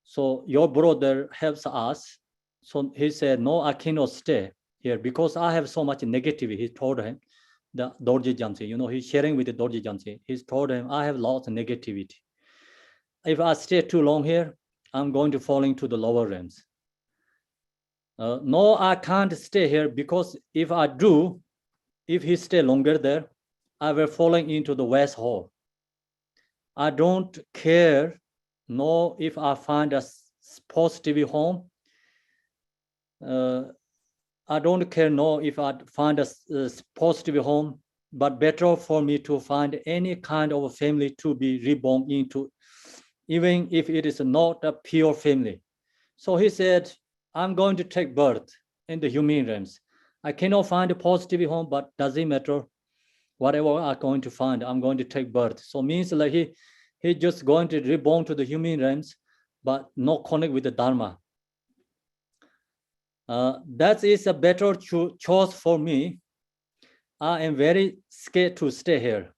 So your brother helps us. So he said, no, I cannot stay here because I have so much negativity. He told him, the Dorje Jamsi, you know, he's sharing with the Dorje Jamsi. He's told him, I have lots of negativity. If I stay too long here, I'm going to fall into the lower realms. No, I can't stay here because if I do, if he stay longer there, I will falling into the west hole. I don't care, no, if I find a positive home. I don't care, no, if I find a positive home, but better for me to find any kind of a family to be reborn into, even if it is not a pure family. So he said, I'm going to take birth in the human realms. I cannot find a positive home, but doesn't matter. Whatever I'm going to find, I'm going to take birth. So means like he just going to reborn to the human realms, but not connect with the Dharma. That is a better choice for me. I am very scared to stay here.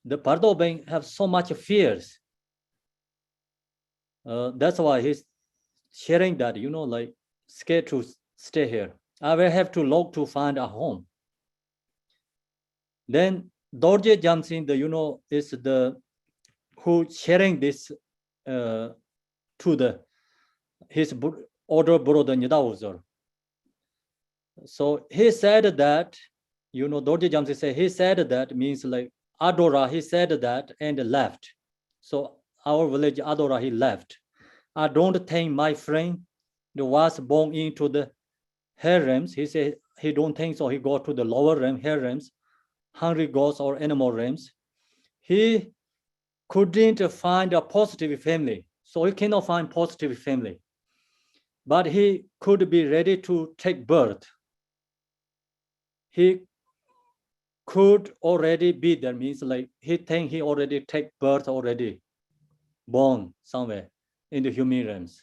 The Pardo Beng have so much fears. That's why he's sharing that, like scared to stay here. I will have to look to find a home. Then Dorje Jamsin, is the who sharing this to his older brother Nyadawuzor. So he said that, Dorje Jamsin said, he said that means like Adora, he said that and left. So our village Adora, he left. I don't think my friend was born into the harems. He said he don't think so. He go to the lower realm, harems, hungry ghosts or animal realms. He couldn't find a positive family. So he cannot find positive family. But he could be ready to take birth. He could already be there, means like he think he already take birth already, born somewhere in the human realms.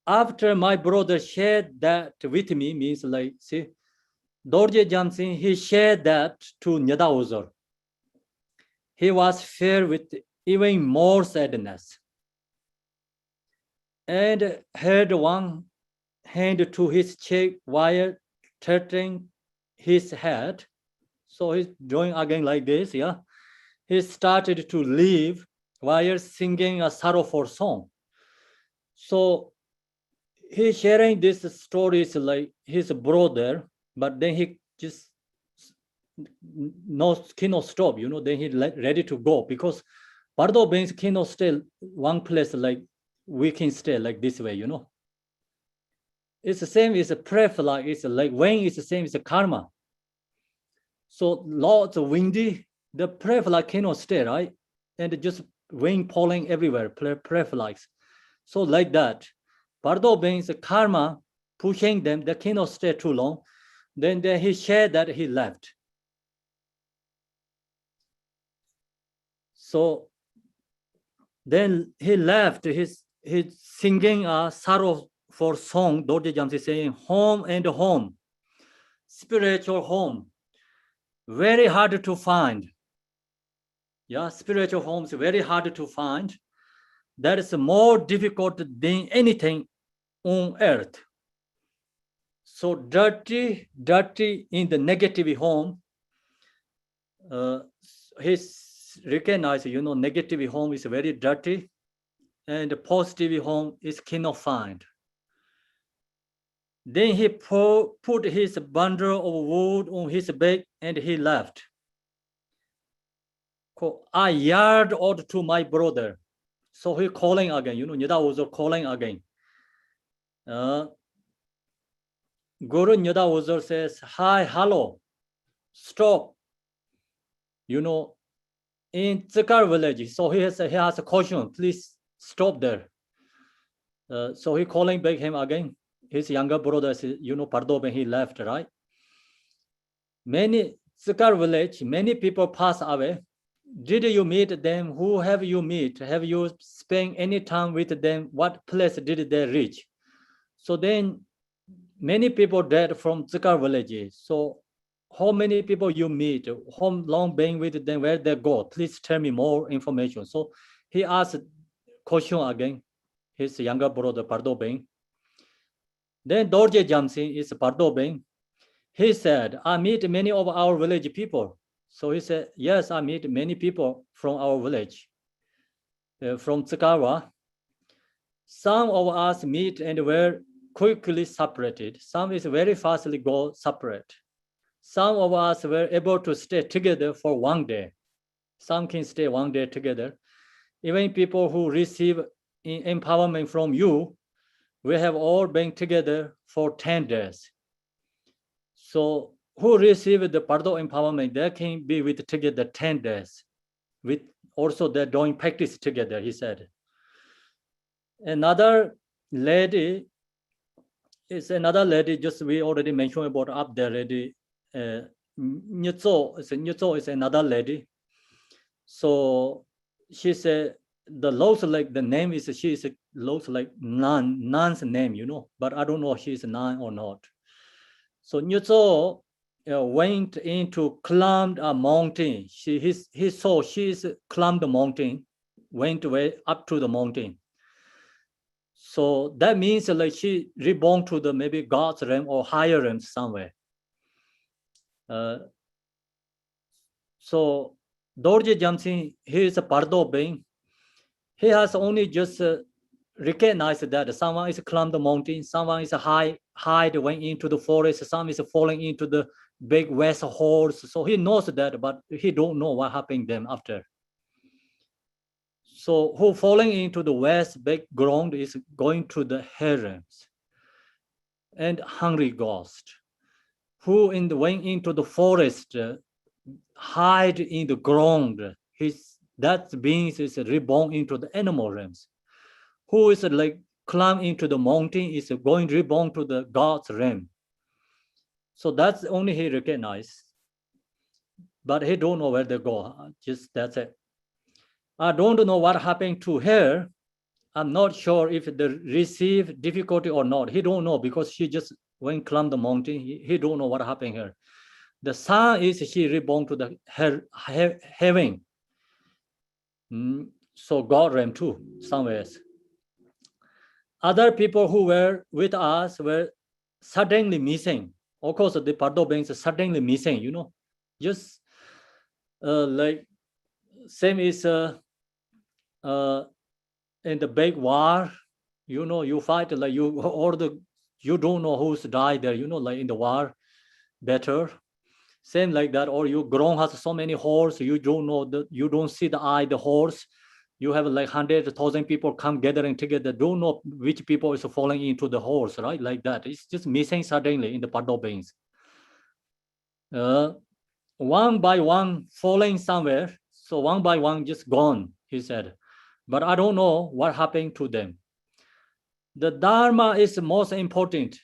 After my brother shared that with me, means like, see, Dorje Jamsin, he shared that to Nyadawuzor. He was filled with even more sadness and had one hand to his cheek while tilting his head. So he's doing again like this, yeah. He started to leave while singing a sorrowful song. So he's sharing this stories like his brother, but then he just cannot stop, then he ready to go because Pardo Bengs cannot stay one place like we can stay like this way, It's the same as a preflag, it's like when it's the same as a karma. So lots of windy, the preflag cannot stay, right? And just wind falling everywhere, preflags. So like that. Pardo Bengs karma pushing them, they cannot stay too long. Then he shared that he left. So then he left, he's singing a sorrowful song, Dorje Jamsi saying, home and home, spiritual home, very hard to find. Yeah, spiritual home is very hard to find. That is more difficult than anything on earth. So dirty in the negative home, he's recognized, negative home is very dirty and the positive home is cannot find. Then he put his bundle of wood on his back and he left. I yelled out to my brother. So he calling again, Nyadawuzor calling again. Guru Nyadawuzor says, hi, hello, stop. In Tsikar village, so he has a caution, please stop there. So he calling back him again. His younger brother says, Pardo Beng, he left, right? Many Tsikar village, many people pass away. Did you meet them? Who have you met? Have you spent any time with them? What place did they reach? So then many people died from Tsikar village. So how many people you meet? How long been with them? Where they go? Please tell me more information. So he asked question again, his younger brother Pardo Beng. Then Dorje Jamsin is Pardo Beng. He said, I meet many of our village people. So he said, yes, I meet many people from our village, from Tsikawa. Some of us meet and were quickly separated. Some is very fastly go separate. Some of us were able to stay together for one day. Some can stay one day together. Even people who receive empowerment from you, we have all been together for 10 days. So who received the Pardo empowerment, they can be with together 10 days. With also they're doing practice together, he said. Another lady is just we already mentioned about up there lady. Nyutso is another lady. So she said the looks like the name is she is looks like Nan's name, you know, but I don't know if she's Nan or not. So Nyuzo went into climbed a mountain. He saw she's climbed the mountain, went way up to the mountain. So that means like she reborn to the maybe God's realm or higher realm somewhere. So Dorje Jamsing, he is a Pardo being. He has only just recognized that someone is climbed the mountain, someone is hide went into the forest, some is falling into the big west horse. So he knows that, but he don't know what happened them after. So who falling into the west background is going to the herons and hungry ghost. Who in the went into the forest hide in the ground. That beings is reborn into the animal realms. Who is like climb into the mountain is going reborn to the God's realm. So that's only he recognized. But he don't know where they go. Just that's it. I don't know what happened to her. I'm not sure if they receive difficulty or not. He don't know because she just went climb the mountain. He don't know what happened here. The son is she reborn to the heaven. So God realm too, somewhere else. Other people who were with us were suddenly missing. Of course, the Pardo beings are suddenly missing, you know. Just like same is in the big war, you know, you fight like you don't know who's died there, you know, like in the war, better. Same like that, or you grown has so many horse, you don't know you don't see the eye, the horse. You have like 100,000 people come gathering together, don't know which people is falling into the horse, right? Like that. It's just missing suddenly in the Pardo beings. One by one falling somewhere. So one by one just gone, he said. But I don't know what happened to them. The Dharma is most important,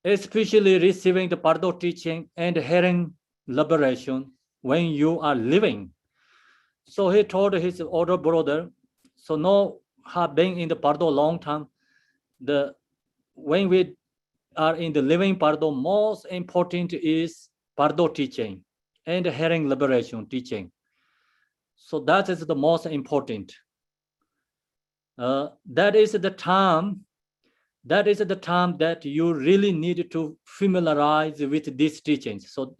especially receiving the Pardo teaching and hearing liberation when you are living. So he told his older brother, so no have been in the Pardo long time. When we are in the living Pardo, most important is Pardo teaching and hearing liberation teaching. So that is the most important. That is the time that you really need to familiarize with these teachings. So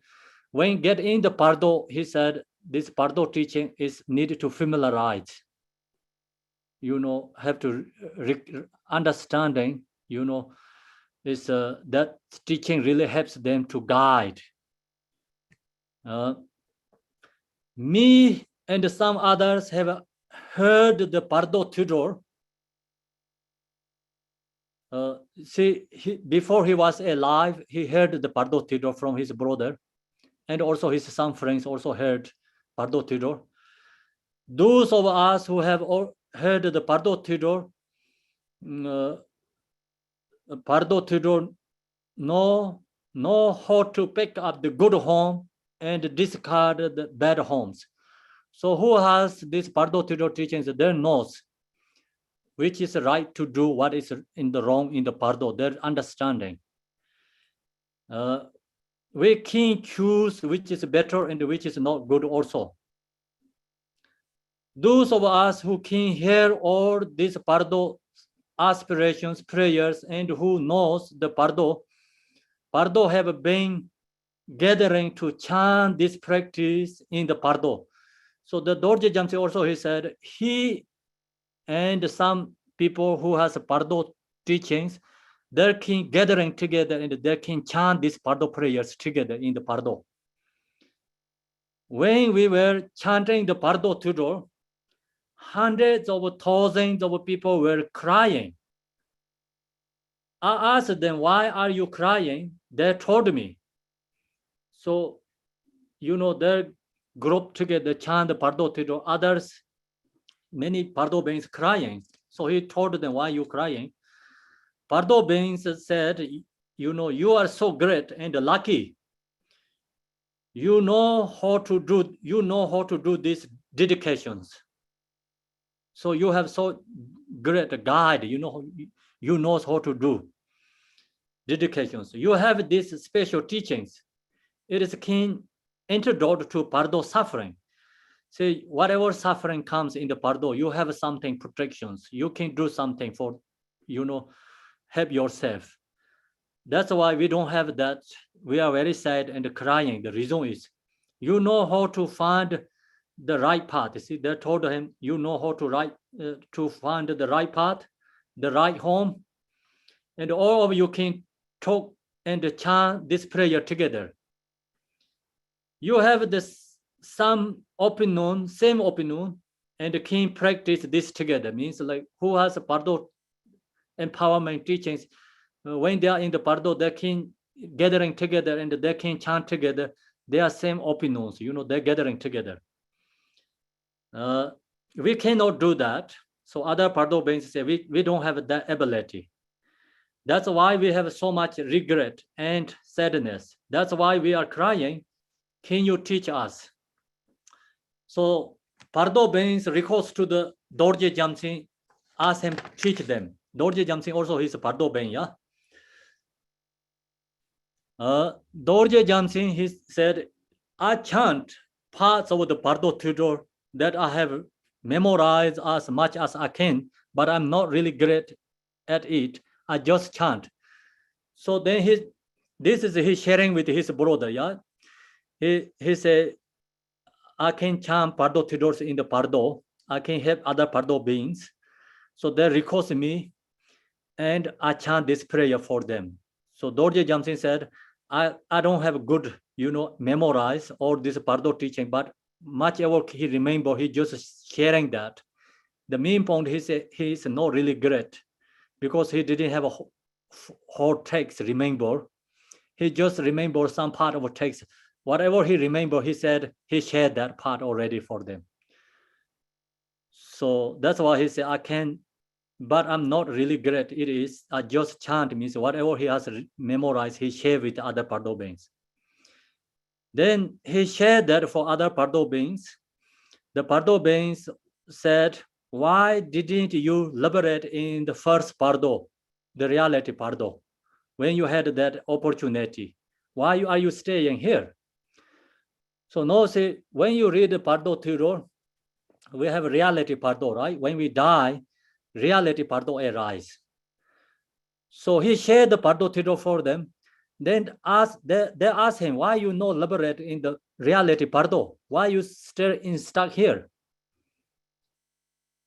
when you get in the Pardo, he said, this Pardo teaching is needed to familiarize. You know, have to understanding, you know, is that teaching really helps them to guide. Me and some others have heard the Pardo Tudor. Before he was alive, he heard the Pardo Tudor from his brother, and also his some friends also heard Pardo Tudor. Those of us who have heard the Pardo Tudor, know how to pick up the good home and discard the bad homes. So who has this Pardo Tudor teachings, their knows which is right to do, what is in the wrong in the Pardo, their understanding. We can choose which is better and which is not good also. Those of us who can hear all these Pardo aspirations, prayers, and who knows the Pardo have been gathering to chant this practice in the Pardo. So the Dorje Jamse also, he said, he and some people who has Pardo teachings, they can gathering together and they can chant these Pardo prayers together in the Pardo. When we were chanting the Pardo Tudor, hundreds of thousands of people were crying. I asked them, why are you crying? They told me. So, you know, they group together, chant the Pardo Tudor. Others, many Pardo beings crying. So he told them, why are you crying? Pardo beings said, you know, you are so great and lucky. You know how to do these dedications. So you have so great a guide, you knows how to do dedications. You have these special teachings. It is a keen antidote to Pardo suffering. See, whatever suffering comes in the Pardo, you have something protections. You can do something for, help yourself. That's why we don't have that. We are very sad and crying. The reason is, you know how to find the right path. You see, they told him, you know how to find the right path, the right home, and all of you can talk and chant this prayer together. You have this same opinion, and can practice this together. Means like who has a Pardo empowerment teachings, when they are in the Pardo, they can gathering together and they can chant together. They are same opinions, they're gathering together. We cannot do that. So other Pardo beings say we don't have that ability. That's why we have so much regret and sadness. That's why we are crying. Can you teach us? So Pardo beings recourse to the Dorje Jamsing, ask him to teach them. Dorje Jamsing also is a Pardo being, yeah. Dorje Jamsing, he said, I chant parts of the Pardo Tudor that I have memorized as much as I can, but I'm not really great at it. I just chant. So then this is he sharing with his brother, yeah. He said, I can chant Pardo Tudors in the Pardo. I can help other Pardo beings. So they request me, and I chant this prayer for them. So Dorje Jamsing said, I don't have good, memorize all this Pardo teaching, but much ever he remember, he just sharing that. The main point, he said, he is not really great because he didn't have a whole text remember. He just remember some part of a text. Whatever he remember, he said he shared that part already for them. So that's why he said, I can, but I'm not really great. It is, I just chant, means whatever he has memorized, he shared with other Pardo beings. Then he shared that for other Pardo beings. The Pardo beings said, why didn't you liberate in the first Pardo, the reality Pardo, when you had that opportunity? Why are you staying here? So now see, when you read the Pardo Tudor, we have reality Pardo, right? When we die, reality Pardo arise. So he shared the Pardo Tudor for them. Then they asked him, why you not liberate in the reality Pardo? Why you still stuck here?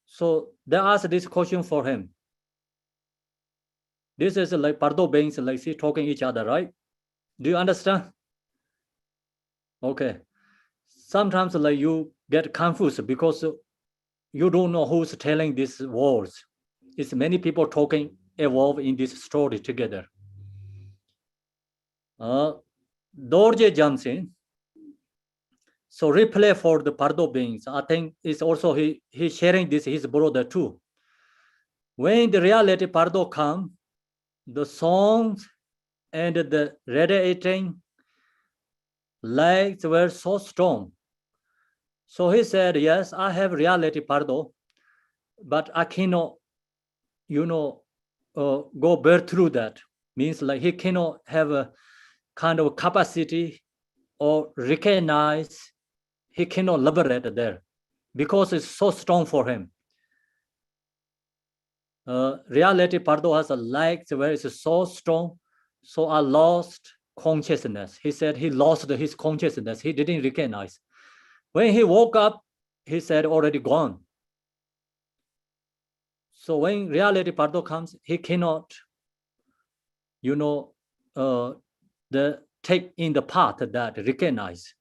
So they asked this question for him. This is like Pardo beings, like see talking each other, right? Do you understand? Okay. Sometimes like you get confused because you don't know who's telling these words. It's many people talking evolve in this story together. Dorje Jamsing, so replay for the Pardo beings. I think it's also he sharing this his brother too. When the reality Pardo come, the songs and the radiating legs were so strong. So he said, yes, I have reality Pardo, but I cannot, go bear through that. Means like he cannot have a kind of capacity or recognize, he cannot liberate there because it's so strong for him. Reality Pardo has a legs where it's so strong, so I lost consciousness. He said he lost his consciousness. He didn't recognize. When he woke up, he said already gone. So when reality Pardo comes, he cannot, take in the path that recognize.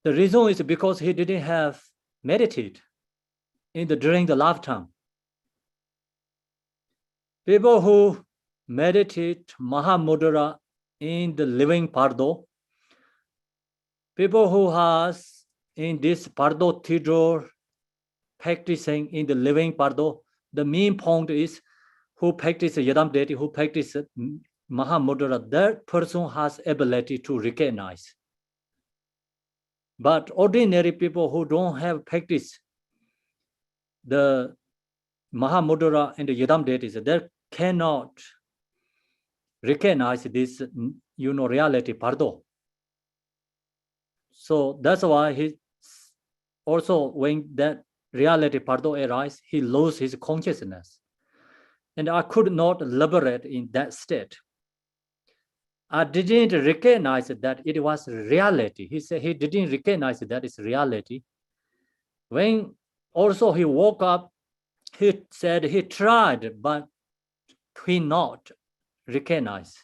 The reason is because he didn't have meditate during the lifetime. People who meditate Mahamudra in the living Pardo, people who has in this Pardo Tudor practicing in the living Pardo, the main point is who practice Yadam deity, who practice Mahamudra, that person has ability to recognize. But ordinary people who don't have practice, the Mahamudra and the Yidam deities, they cannot recognize this, reality, Pardo. So that's why he also, when that reality, Pardo, arises, he loses his consciousness. And I could not liberate in that state. I didn't recognize that it was reality. He said he didn't recognize that it's reality. When also he woke up, he said he tried, but he not recognize.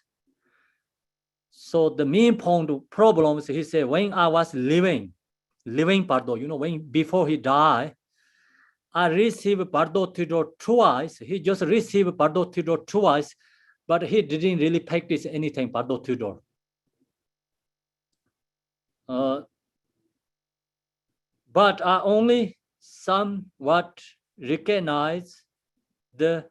So the main point problems, he said, when I was living Pardo, when before he died, I received Pardo Tidor twice. He just received Pardo Tidor twice, but he didn't really practice anything, Pardo Tidor. But I only somewhat recognize the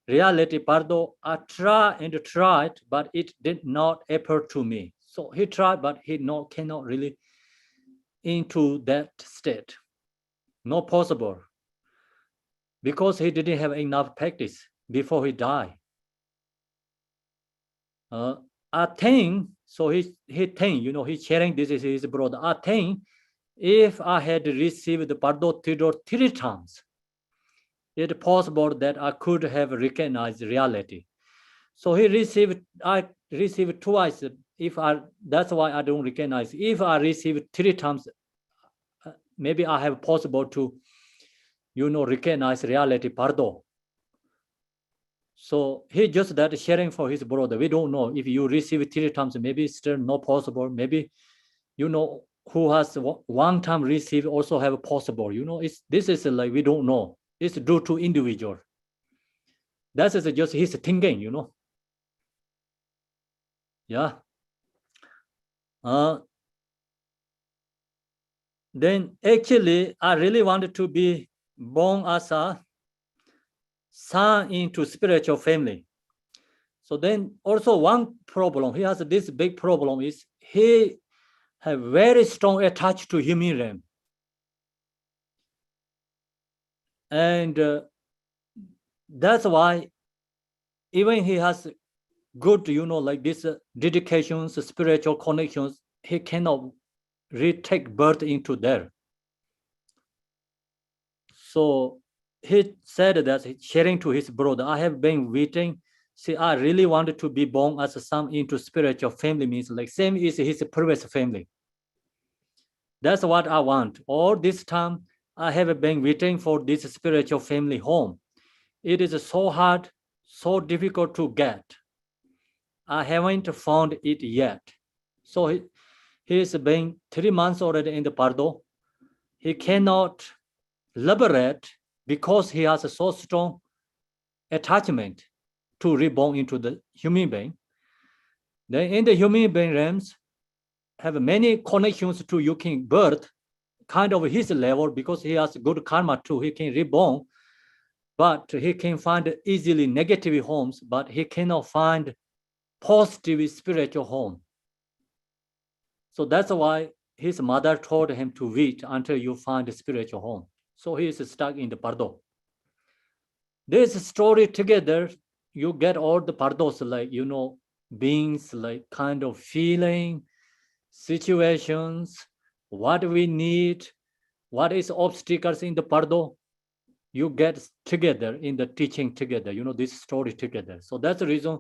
reality, Pardo. I tried, but it did not appear to me. So he tried, but he cannot really into that state. Not possible. Because he didn't have enough practice before he died. I think, so he think, he's sharing this is his brother. I think if I had received the Pardo Tidor 3 times, it's possible that I could have recognized reality. So I received twice. That's why I don't recognize. If I receive 3 times, maybe I have possible to, recognize reality, Pardo. So he just that sharing for his brother. We don't know if you receive 3 times, maybe still not possible. Maybe, who has 1 time received also have possible. This is like we don't know. It's due to individual. That is just his thinking, Yeah. Then actually, I really wanted to be born as a son into spiritual family. So then also one problem, he has this big problem is he have very strong attached to human realm. And that's why even he has good, like this dedications, spiritual connections, he cannot retake birth into there. So he said that, sharing to his brother, I have been waiting. See, I really wanted to be born as a son into spiritual family, means like same is his previous family. That's what I want. All this time, I have been waiting for this spiritual family home. It is so hard, so difficult to get. I haven't found it yet. So he's been 3 months already in the Pardo. He cannot liberate because he has a so strong attachment to reborn into the human being. Then in the human being realms, have many connections to you can birth, kind of his level, because he has good karma too. He can reborn, but he can find easily negative homes, but he cannot find positive spiritual home. So that's why his mother told him to wait until you find a spiritual home. So he is stuck in the Pardo. This story together, you get all the Pardos, like, beings, like kind of feeling, situations, what we need, what is obstacles in the Pardo. You get together in the teaching together, this story together. So that's the reason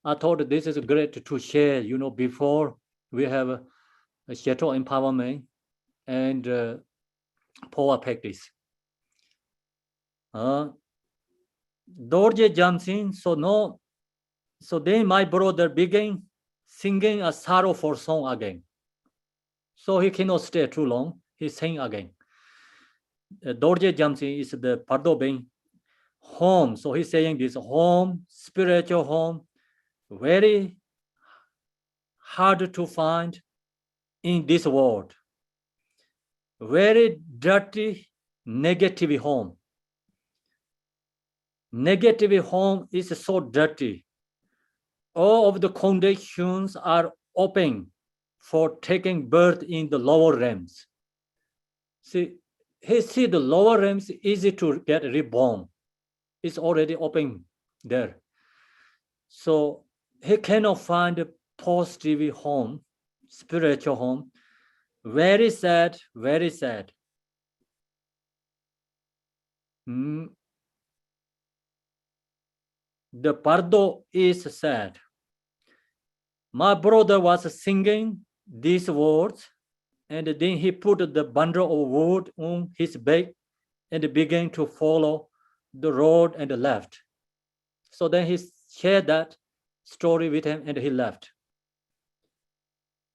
I thought this is great to share, before we have a Chateau empowerment and power practice. Dorje Jamsin, so then my brother began singing a sorrowful song again. So he cannot stay too long. He sang again. Dorje Jamsin is the Pardo being home. So he's saying this home, spiritual home, very hard to find in this world. Very dirty, negative home. Negative home is so dirty. All of the conditions are open for taking birth in the lower realms. See, he see the lower realms easy to get reborn. It's already open there. So he cannot find a positive home, spiritual home. Very sad, very sad. The Pardo is sad. My brother was singing these words, and then he put the bundle of wood on his back and began to follow the road and left. So then he shared that story with him and he left.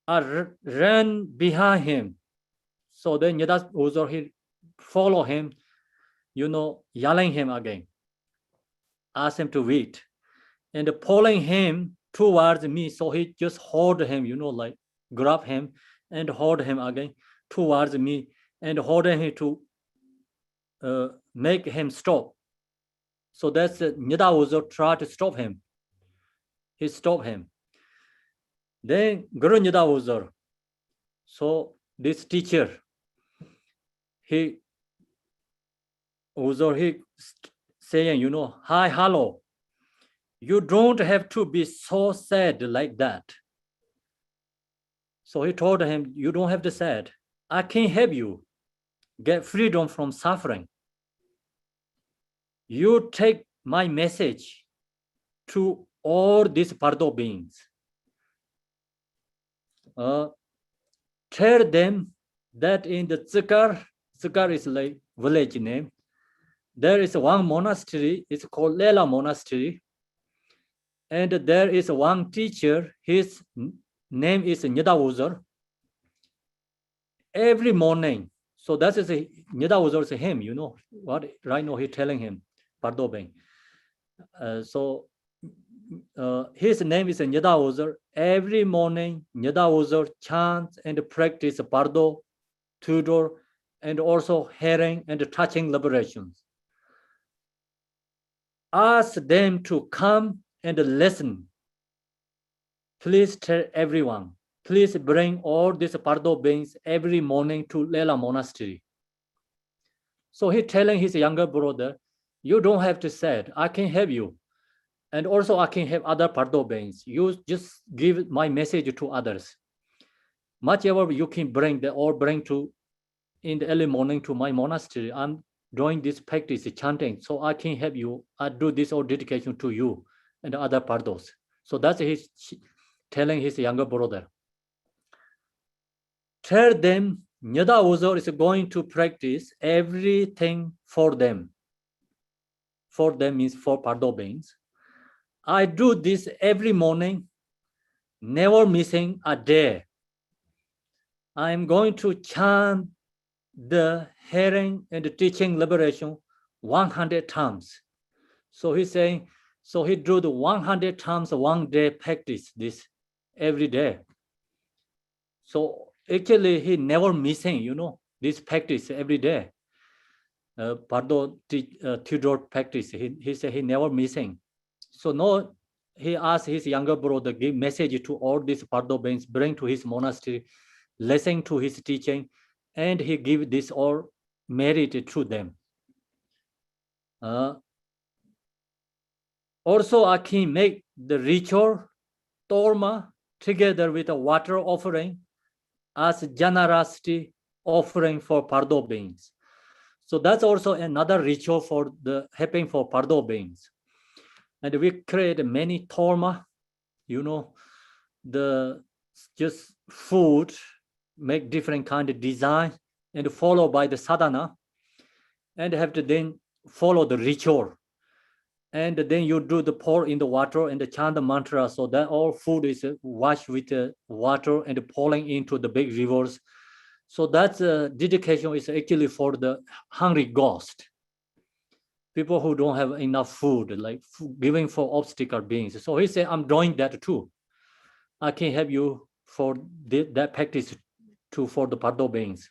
I ran behind him. So then Nyedas Uzor, he followed him, yelling him again. Asked him to wait. And pulling him towards me. So he just hold him, like grab him and hold him again towards me and holding him to make him stop. So that's Nyeda Uzor tried to stop him. He stopped him. Then Guru Nyeda Uzor, so this teacher, he saying, hi, hello. You don't have to be so sad like that. So he told him, you don't have to sad. I can help you get freedom from suffering. You take my message to all these Pardo beings. Tell them that in the Tsikar is like village name, there is one monastery, it's called Lela Monastery. And there is one teacher, his name is Nyeda Uzor. Every morning, so that is Nyeda Uzor is him, what right now he's telling him, Pardo Beng. So his name is Nyeda Uzor. Every morning, Nyeda Uzor chants and practice Pardo, Tudor, and also hearing and touching liberations. Ask them to come and listen. Please tell everyone. Please bring all these Pardo beings every morning to Lela Monastery. So he's telling his younger brother, you don't have to say it. I can help you. And also I can have other Pardo beings. You just give my message to others. Much ever you can bring to in the early morning to my monastery. I'm doing this practice, chanting, so I can help you. I do this all dedication to you and other Pardos. So that's his telling his younger brother. Tell them Nyeda Uzor is going to practice everything for them. For them means for Pardo beings. I do this every morning, never missing a day. I'm going to chant the hearing and the teaching liberation 100 times. So he's saying, so he do the 100 times one day practice this every day. So actually he never missing, this practice every day. Pardo Tudor practice, he said he never missing. So no, he asked his younger brother, give message to all these Pardo beings, bring to his monastery, listen to his teaching, and he give this all merit to them. Also, I can make the ritual torma together with a water offering as generosity offering for Pardo beings. So that's also another ritual for the helping for Pardo beings. And we create many torma, the just food, make different kind of design and follow by the sadhana and have to then follow the ritual. And then you do the pour in the water and the chant the mantra, so that all food is washed with the water and pouring into the big rivers. So that dedication is actually for the hungry ghost. People who don't have enough food, like giving for obstacle beings. So he said, I'm doing that too. I can help you for that practice too for the Pardo beings.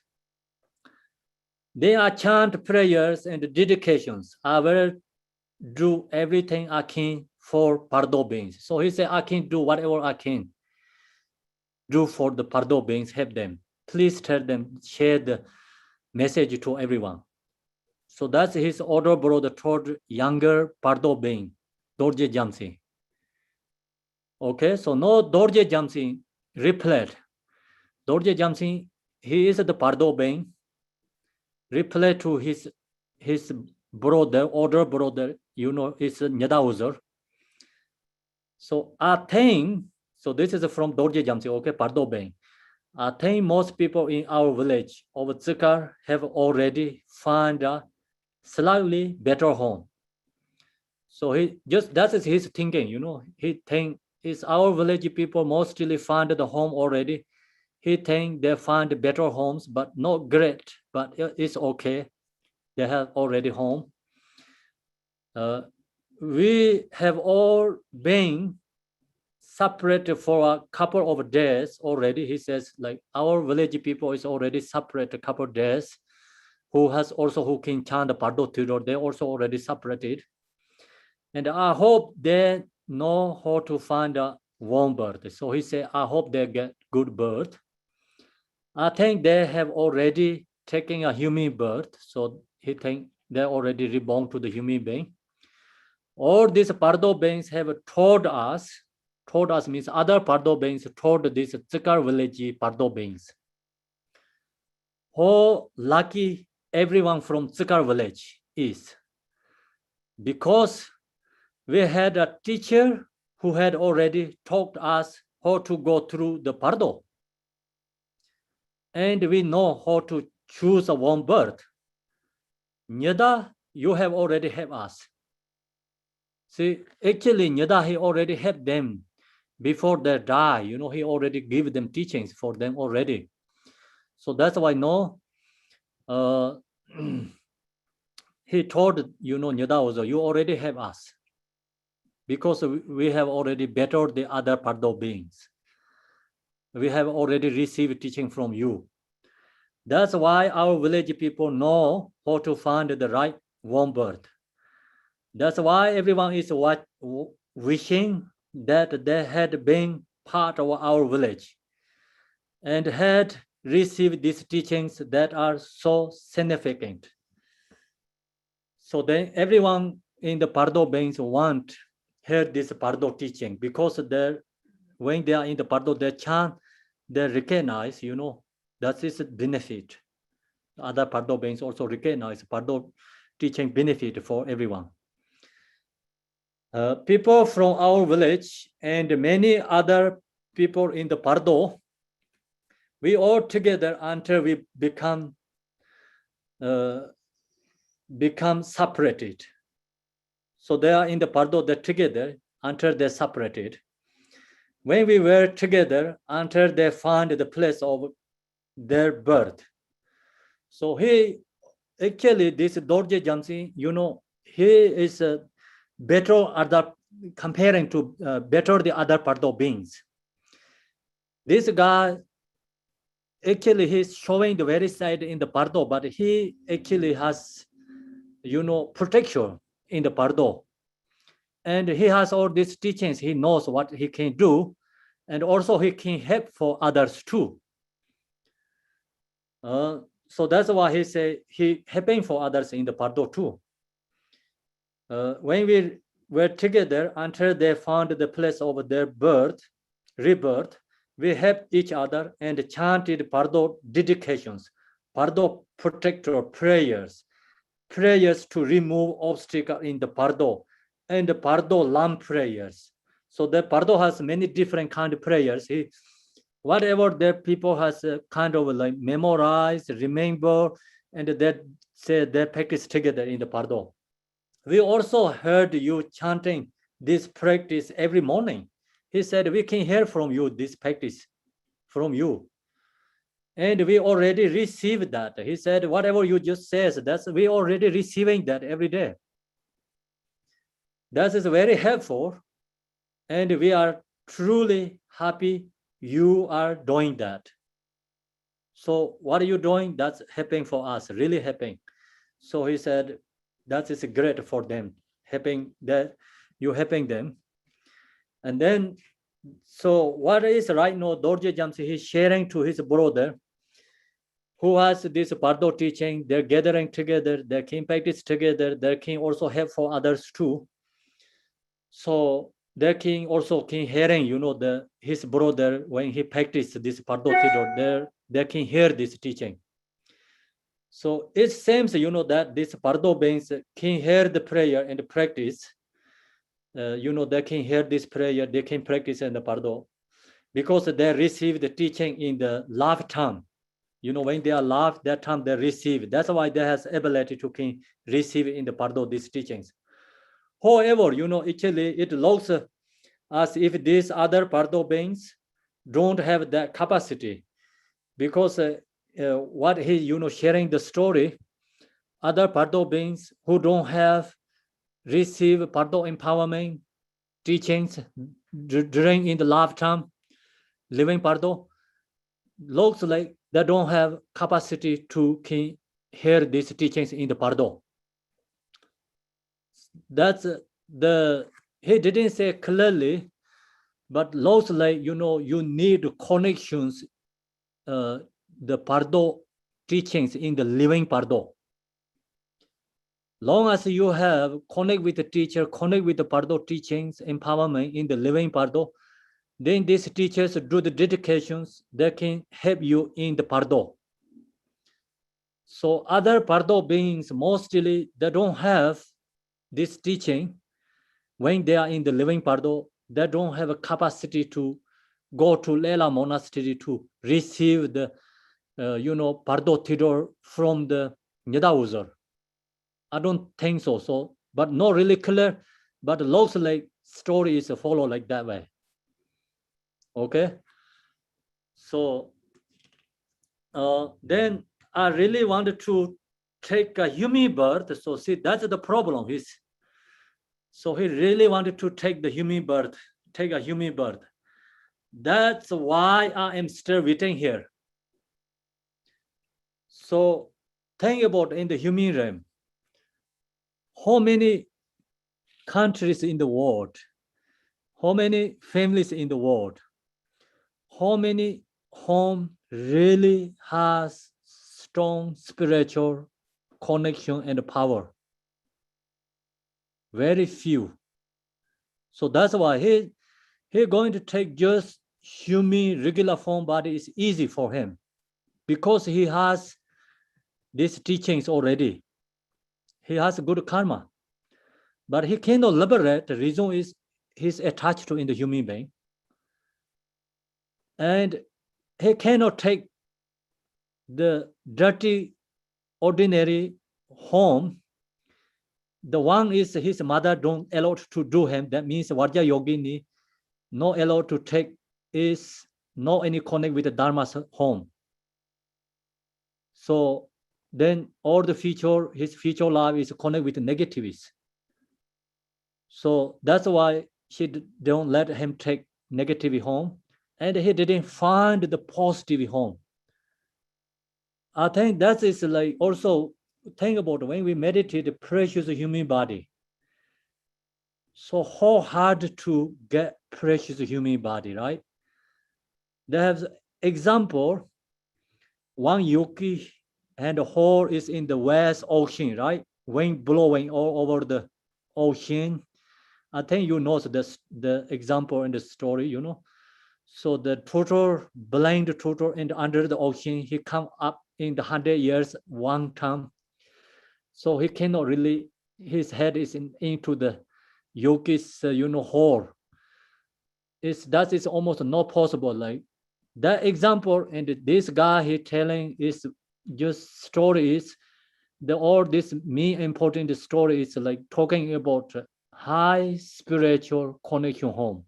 Then I chant prayers and dedications. I will do everything I can for Pardo beings. So he said, I can do whatever I can do for the Pardo beings, help them. Please tell them, share the message to everyone. So that's his older brother told younger Pardo being, Dorje Jamsi. Okay, so no Dorje Jamsi replied. Dorje Jamsi, he is the Pardo being, replied to his brother, older brother, you know, is Nyadauzer. So I think, so this is from Dorje Jamsi, okay, Pardo being. I think most people in our village of Zikar have already found a slightly better home. So he just, that is his thinking, you know. He think is our village people mostly find the home already. He think they find better homes, but not great, but it's okay. They have already home. We have all been separated for a couple of days already. He says, like, our village people is already separated a couple of days. Who can chant the Pardo Tidor, they also already separated. And I hope they know how to find a warm birth. So he said, I hope they get good birth. I think they have already taken a human birth. So he think they're already reborn to the human being. All these Pardo beings have told us means other Pardo beings told these Tsikar village Pardo beings. How lucky everyone from Tsikar village is. Because we had a teacher who had already taught us how to go through the Pardo. And we know how to choose a warm birth. Nyada, you have already helped us. See, actually, Nyada, he already helped them before they die. You know, he already gave them teachings for them already. So that's why no, he told, you know, Nyada also, you already have us. Because we have already bettered the other Pardo beings. We have already received teaching from you. That's why our village people know how to find the right warm birth. That's why everyone is wishing that they had been part of our village and had received these teachings that are so significant. So then everyone in the Pardo beings want hear this Pardo teaching because when they are in the Pardo, they chant, they recognize, you know, that is a benefit. Other Pardo beings also recognize Pardo teaching benefit for everyone. People from our village and many other people in the Pardo, we all together until we become separated. So they are in the Pardo, they're together until they're separated. When we were together until they find the place of their birth. So he actually, this Dorje Jamsi, you know, he is better comparing to better the other Pardo beings. This guy actually he's showing the very side in the Pardo, but he actually has, you know, protection in the Pardo. And he has all these teachings. He knows what he can do. And also he can help for others too. So that's why he say he helping for others in the Pardo too. When we were together until they found the place of their rebirth, we helped each other and chanted Pardo dedications, Pardo protector prayers to remove obstacle in the Pardo, and the Pardo lamp prayers. So the Pardo has many different kind of prayers. Whatever the people has kind of like memorize, remember, and that say they practice together in the Pardo. We also heard you chanting this practice every morning. He said, we can hear from you this practice from you. And we already received that. He said, whatever you just says, that's we already receiving that every day. That is very helpful. And we are truly happy you are doing that. So what are you doing? That's helping for us, really helping. So he said, that is great for them, you helping them. And then, so what is right now, Dorje Jamsi, he's sharing to his brother, who has this Bardo teaching, they're gathering together, they can practice together, they can also help for others too. So they can also hearing, his brother when he practiced this Bardo Tidor, they can hear this teaching. So it seems, that these Bardo beings can hear the prayer and practice. They can hear this prayer, they can practice in the Bardo because they receive the teaching in the lifetime. When they are alive, that time they receive. That's why they has ability to can receive in the Bardo these teachings. However, actually it looks as if these other Bardo beings don't have that capacity because what he, sharing the story, other Bardo beings who don't have receive Bardo empowerment teachings during in the lifetime, living Bardo, looks like they don't have capacity to can hear these teachings in the Bardo. That's he didn't say clearly, but looks like, you need connections, the Bardo teachings in the living Bardo. Long as you have connect with the teacher, connect with the Bardo teachings, empowerment in the living Bardo, then these teachers do the dedications, they can help you in the Bardo. So other Bardo beings, mostly they don't have this teaching. When they are in the living Bardo, they don't have a capacity to go to Lela monastery to receive the, Bardo Tidor from the Nyadawuzar. I don't think so. So, but not really clear. But looks like story is follow like that way. Okay. So then I really wanted to take a human birth. So see, that's the problem. So he really wanted to take the human birth, take a human birth. That's why I am still waiting here. So think about in the human realm, how many countries in the world, how many families in the world, how many home really has strong spiritual connection and power? Very few. So that's why he going to take just human regular form body is easy for him because he has these teachings already. He has good karma, but he cannot liberate. The reason is he's attached to in the human being, and he cannot take the dirty, ordinary home. The one is his mother don't allow to do him. That means Vajra Yogini no allowed to take is no any connect with the Dharma's home. So then all the future, his future life is connect with the negativities. So that's why she don't let him take negative home, and he didn't find the positive home. I think that is like also think about when we meditate the precious human body. So how hard to get precious human body, right? They have example, one yogi and the whole is in the West Ocean, right? Wind blowing all over the ocean. I think you know the example in the story, So the turtle, blind turtle in under the ocean, he come up in the 100 years one time. So he cannot really, his head is into the yogi's, hole. That is almost not possible. Like that example, and this guy he telling is just stories. All this main important story is like talking about high spiritual connection home.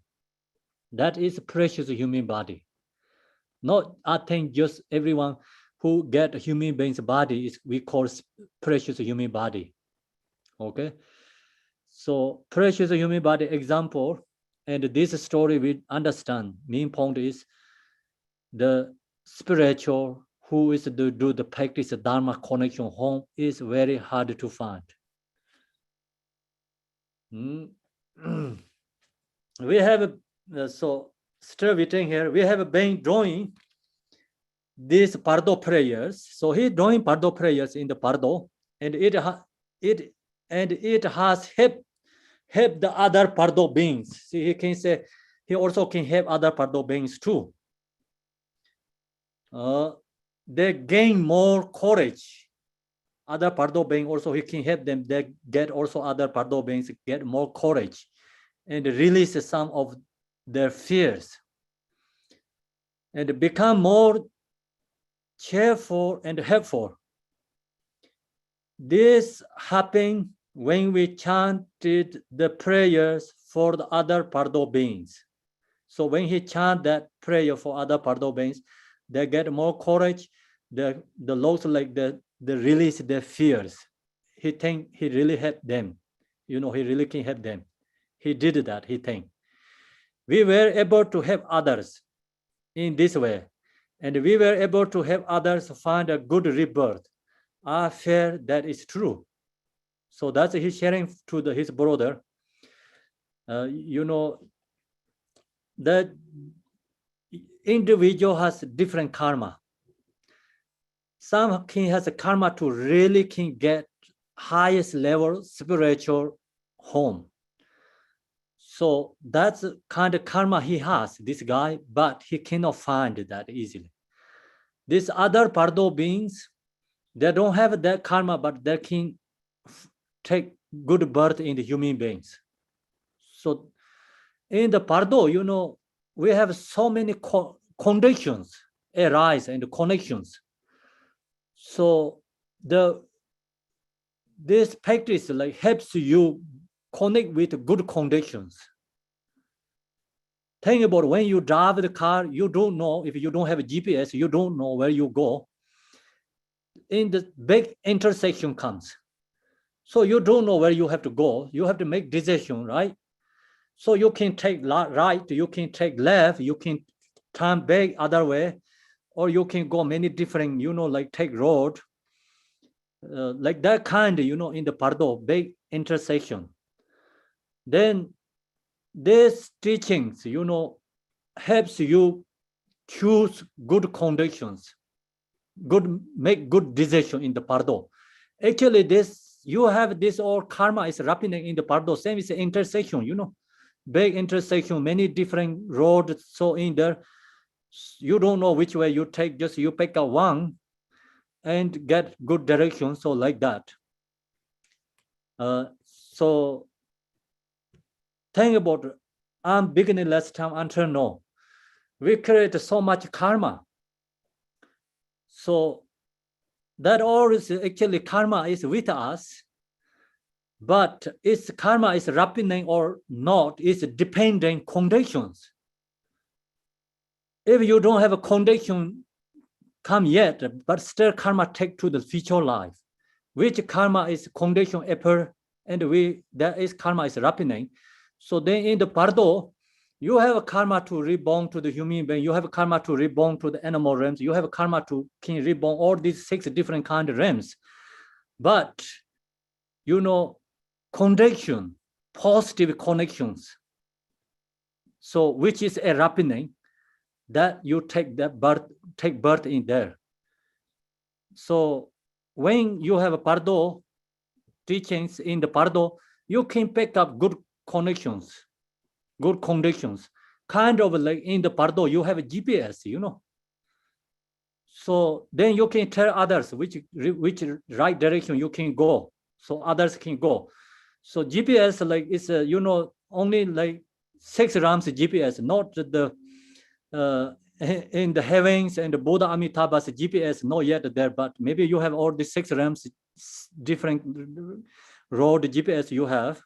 That is precious human body. Not, I think just everyone who get a human being's body is we call precious human body. Okay. So precious human body example, and this story we understand. Main point is the spiritual who is to do the practice of Dharma connection home is very hard to find. We have so still waiting here. We have a being drawing these Pardo prayers. So he's doing Pardo prayers in the Pardo, and it has helped the other Pardo beings. See, he can say he also can help other Pardo beings too. They gain more courage. Other Pardo beings also, he can help them. They get also other Pardo beings get more courage and release some of their fears and become more cheerful and helpful. This happened when we chanted the prayers for the other Pardo beings. So when he chant that prayer for other Pardo beings, they get more courage. The Lord like they release their fears. He think he really helped them. He really can help them. He did that, he think. We were able to help others in this way. And we were able to help others find a good rebirth. I fear that is true. So that's he's sharing to his brother. That individual has different karma. Some king has a karma to really can get highest level spiritual home. So that's the kind of karma he has, this guy, but he cannot find that easily. These other Pardo beings, they don't have that karma, but they can take good birth in the human beings. So in the Pardo, we have so many conditions arise and connections. So this practice like helps you connect with good conditions. Think about when you drive the car, you don't know, if you don't have a GPS, you don't know where you go. In the big intersection comes. So you don't know where you have to go. You have to make decision, right? So you can take right, you can take left, you can turn back other way, or you can go many different, like take road, like that kind, in the Pardo, big intersection. Then these teachings, helps you choose good conditions, make good decision in the Pardo. Actually, you have this all karma is happening in the Pardo, same is the intersection, big intersection, many different roads. So in there, you don't know which way you take, just you pick a one and get good direction. So like that. So think about I'm beginning last time until now. We create so much karma. So that all is actually karma is with us, but its karma is happening or not is depending conditions. If you don't have a condition come yet, but still karma take to the future life, which karma is condition appear, and there is karma is happening. So then in the Pardo, you have a karma to reborn to the human being, you have a karma to reborn to the animal realms, you have a karma to can reborn all these 6 different kind of realms. But connection, positive connections. So which is a happening that you take birth in there. So when you have a Pardo teachings in the Pardo, you can pick up good connections, good conditions. Kind of like in the Pardo, you have a GPS, So then you can tell others which right direction you can go, so others can go. So GPS like is only like 6 realms GPS, not the in the heavens and the Buddha Amitabha's GPS not yet there, but maybe you have all the 6 realms, different road GPS you have.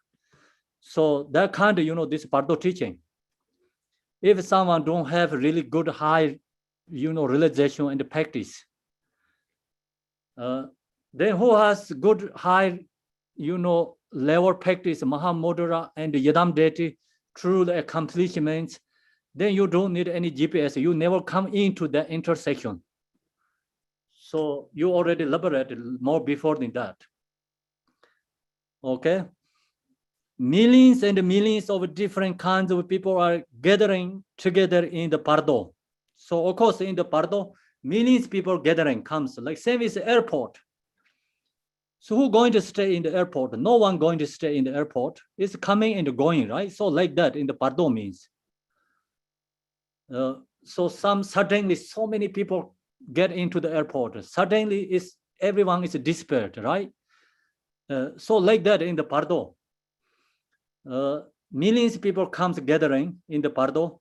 So that kind of this Pardo teaching. If someone don't have really good high realization and practice, then who has good high level practice, Mahamudra and Yadam deity, through the accomplishments, then you don't need any GPS. You never come into the intersection. So you already liberated more before than that. Okay. Millions and millions of different kinds of people are gathering together in the Pardo. So of course in the Pardo, millions of people gathering comes, like same as the airport. So who going to stay in the airport? No one going to stay in the airport. It's coming and going, right? So like that in the Pardo means. So suddenly so many people get into the airport. Suddenly everyone is dispersed, right? So like that in the Pardo. Millions of people comes gathering in the Pardo.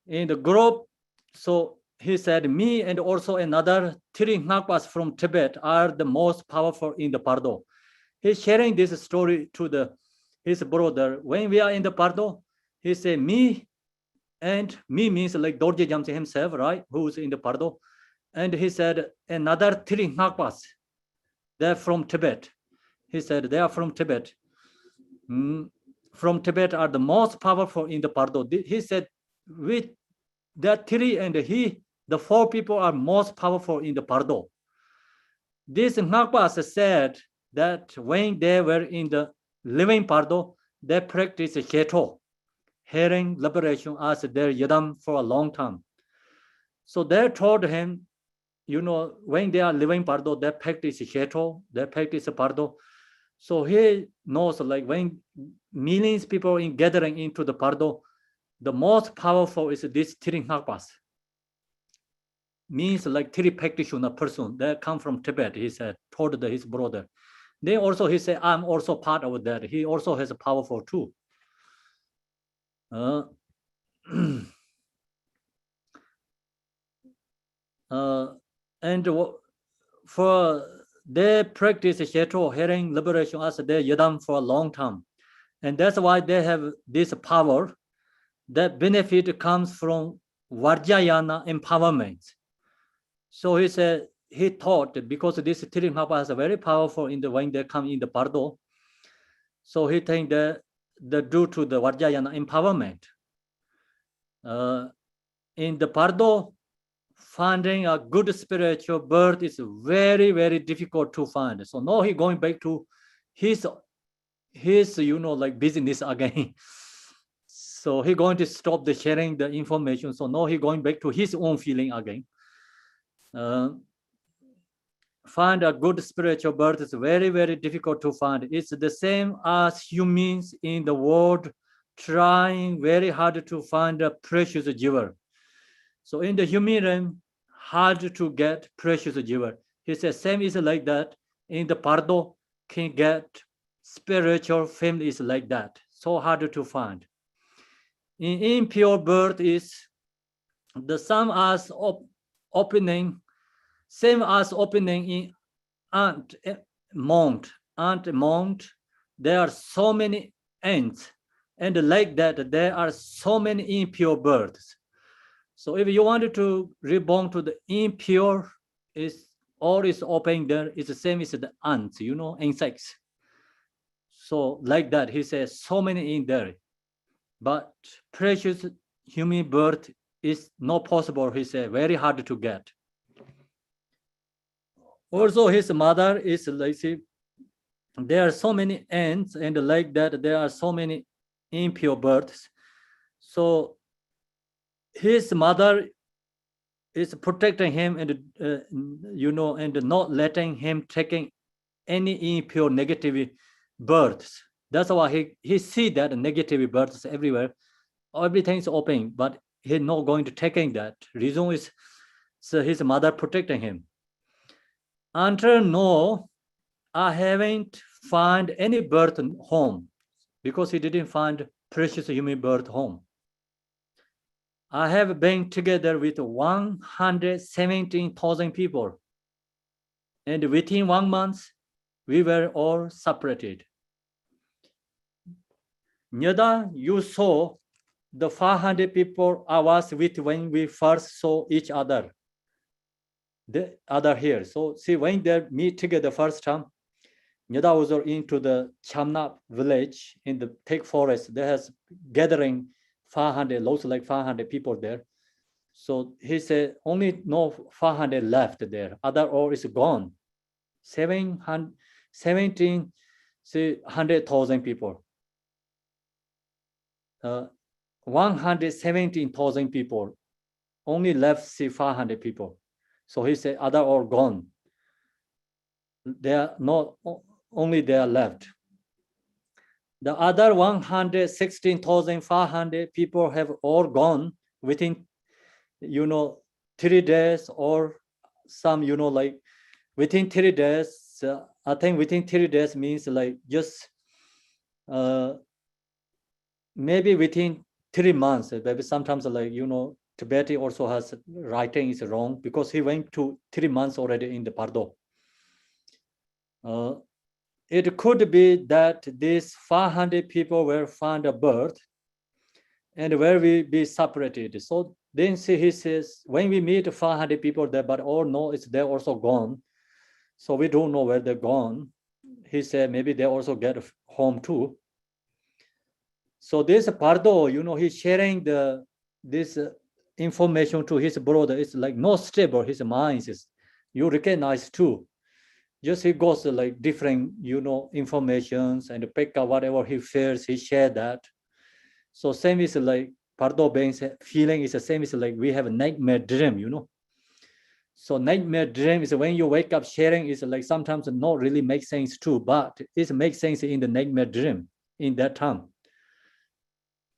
In the group, so he said, me and also another 3 Ngakpas from Tibet are the most powerful in the Pardo. He's sharing this story to his brother. When we are in the Pardo, he said, me means like Dorje Jamse himself, right? Who's in the Pardo. And he said, another 3 Ngakpas, they're from Tibet. He said, they are from Tibet. From Tibet are the most powerful in the Pardo. He said, with that 3 and the 4 people are most powerful in the Pardo. This Ngakpas said that when they were in the living Pardo, they practiced Sheto, hearing liberation as their yadam for a long time. So they told him, when they are living Pardo, they practice Sheto, they practice Pardo. So he knows, like when millions of people in gathering into the Pardo, the most powerful is this 3 Ngakpas. Means like 3 practitioner person that come from Tibet, he said, told his brother. Then also he said, I'm also part of that. He also has a powerful too. And for they practice Sheto, hearing liberation as their yadam for a long time. And that's why they have this power. That benefit comes from Vajrayana empowerment. So he said, he thought because this Tirim Hapa is very powerful when they come in the Pardo. So he think that due to the Vajrayana empowerment. In the Pardo, finding a good spiritual birth is very, very difficult to find. So now he going back to his like business again. So he going to stop the sharing the information. So now he going back to his own feeling again. Find a good spiritual birth is very, very difficult to find. It's the same as humans in the world trying very hard to find a precious jewel. So in the human realm, hard to get precious jewel. He says same is like that. In the Pardo, can get spiritual family is like that. So hard to find. In impure birth is the same as opening, same as opening in ant mount. There are so many ants, and like that, there are so many impure birds. So if you wanted to reborn to the impure, all is open there. It's the same as the ants, insects. So like that, he says so many in there, but precious human birth is not possible. He said very hard to get. Also, his mother is like, there are so many ants, and like that, there are so many impure birds. So his mother is protecting him, and and not letting him taking any impure negative birds. That's why he see that negative birds everywhere. Everything is open, but he's not going to taking that. Reason is so his mother protecting him. Until now, I haven't found any birth home because he didn't find precious human birth home. I have been together with 117,000 people. And within 1 month, we were all separated. Nyada, you saw the 500 people I was with when we first saw each other. The other here. So see, when they meet together first time, Nyada was into the Chamnap village in the thick forest. There has gathering 500, lots like 500 people there. So he said only no 500 left there. Other all is gone. 100,000 people. 117,000 people. Only left 500 people. So he said, other all gone. They are not only they are left. The other 116,500 people have all gone within, 3 days, or some, like within 3 days. I think within 3 days means like just maybe within 3 months. Maybe sometimes like, Tibetan also has writing is wrong because he went to 3 months already in the Pardo. It could be that these 500 people were found a birth and where we be separated. So then he says, when we meet 500 people there, but all know it's they're also gone. So we don't know where they're gone. He said maybe they also get home too. So this Pardo, he's sharing this information to his brother. It's like not stable. His mind is, you recognize too. Just he goes like different, informations and pick up whatever he feels. He share that. So same is like Pardo Bain's feeling is the same as like we have a nightmare dream, So nightmare dream is when you wake up sharing is like sometimes not really make sense too, but it makes sense in the nightmare dream in that time.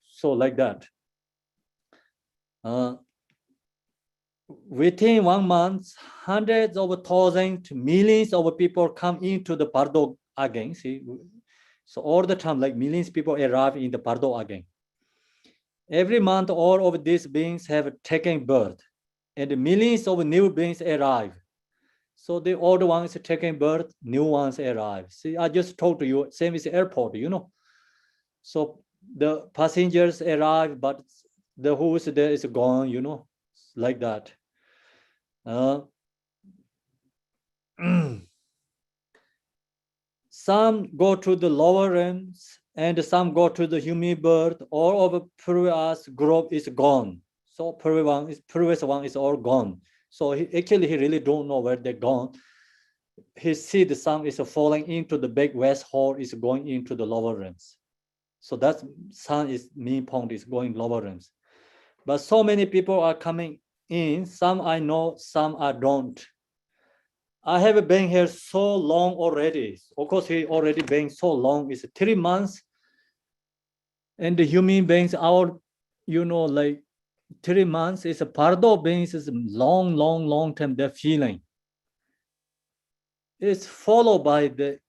So like that. Within 1 month, hundreds of thousands, millions of people come into the Pardo again. See, so all the time, like millions of people arrive in the Pardo again. Every month, all of these beings have taken birth, and millions of new beings arrive. So the old ones taking birth, new ones arrive. See, I just told you, same as the airport, So the passengers arrive, but the who's there is gone, like that. Some go to the lower realms and some go to the human birth. All of previous group is gone. So previous one is all gone. So he really don't know where they're gone. He see the sun is falling into the big west hole, is going into the lower realms. So that sun is main point is going lower realms. But so many people are coming in. Some I know, some I don't. I have been here so long already. Of course, he already been so long. It's 3 months. And the human beings, our, like 3 months is a Pardo beings is long time, their feeling. It's followed by the,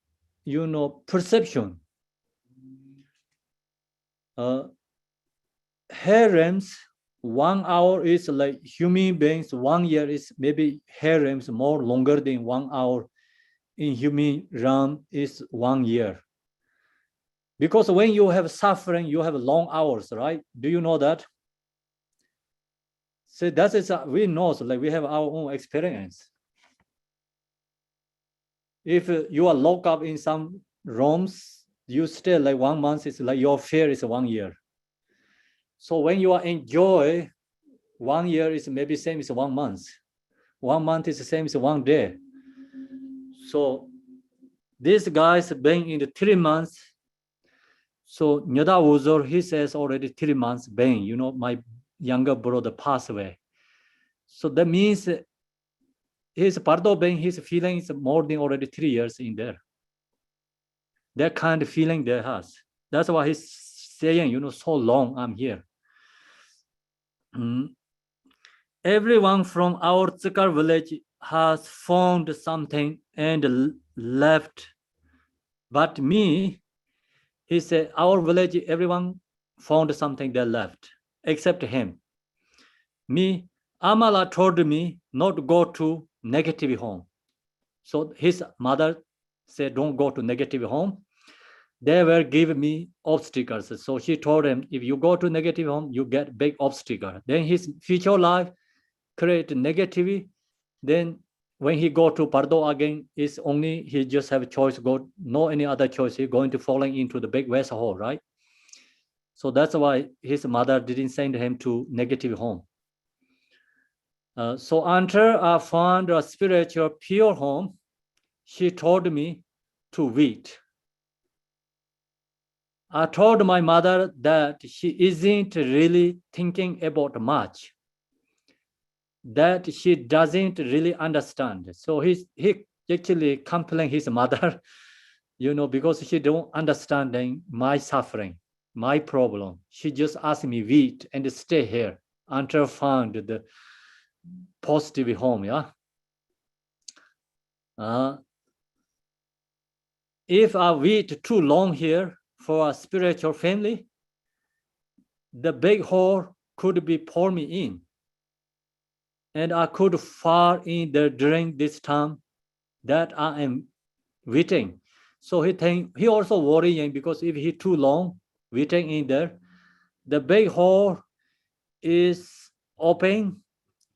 perception. Harems, 1 hour is like human beings, 1 year is maybe harems more longer than 1 hour. In human realm is 1 year. Because when you have suffering, you have long hours, right? Do you know that? So that is, we know, so like we have our own experience. If you are locked up in some rooms, you stay like 1 month, it's like your fear is 1 year. So when you are enjoy, 1 year is maybe same as 1 month. 1 month is the same as 1 day. So these guys being in the 3 months. So Nyoda Uzor, he says already 3 months being, my younger brother passed away. So that means his Pardo being, his feeling is more than already 3 years in there. That kind of feeling there has. That's why he's saying, so long I'm here. Everyone from our Tsikar village has found something and left. But me, he said, our village, everyone found something they left, except him. Me, Amala told me not to go to negative home. So his mother said, don't go to negative home. They will give me obstacles. So she told him, if you go to negative home, you get big obstacle. Then his future life create negativity. Then when he go to Pardo again, it's only he just have a choice, go, no any other choice. He's going to falling into the big west hole, right? So that's why his mother didn't send him to negative home. So until I found a spiritual pure home, she told me to wait. I told my mother that she isn't really thinking about much. that she doesn't really understand. So he actually complained his mother, because she don't understand my suffering, my problem. She just asked me wait and stay here until found the positive home. Yeah. If I wait too long here for a spiritual family, the big hole could be pour me in, and I could fall in there during this time that I am waiting. So he also worrying because if he too long waiting in there, the big hole is open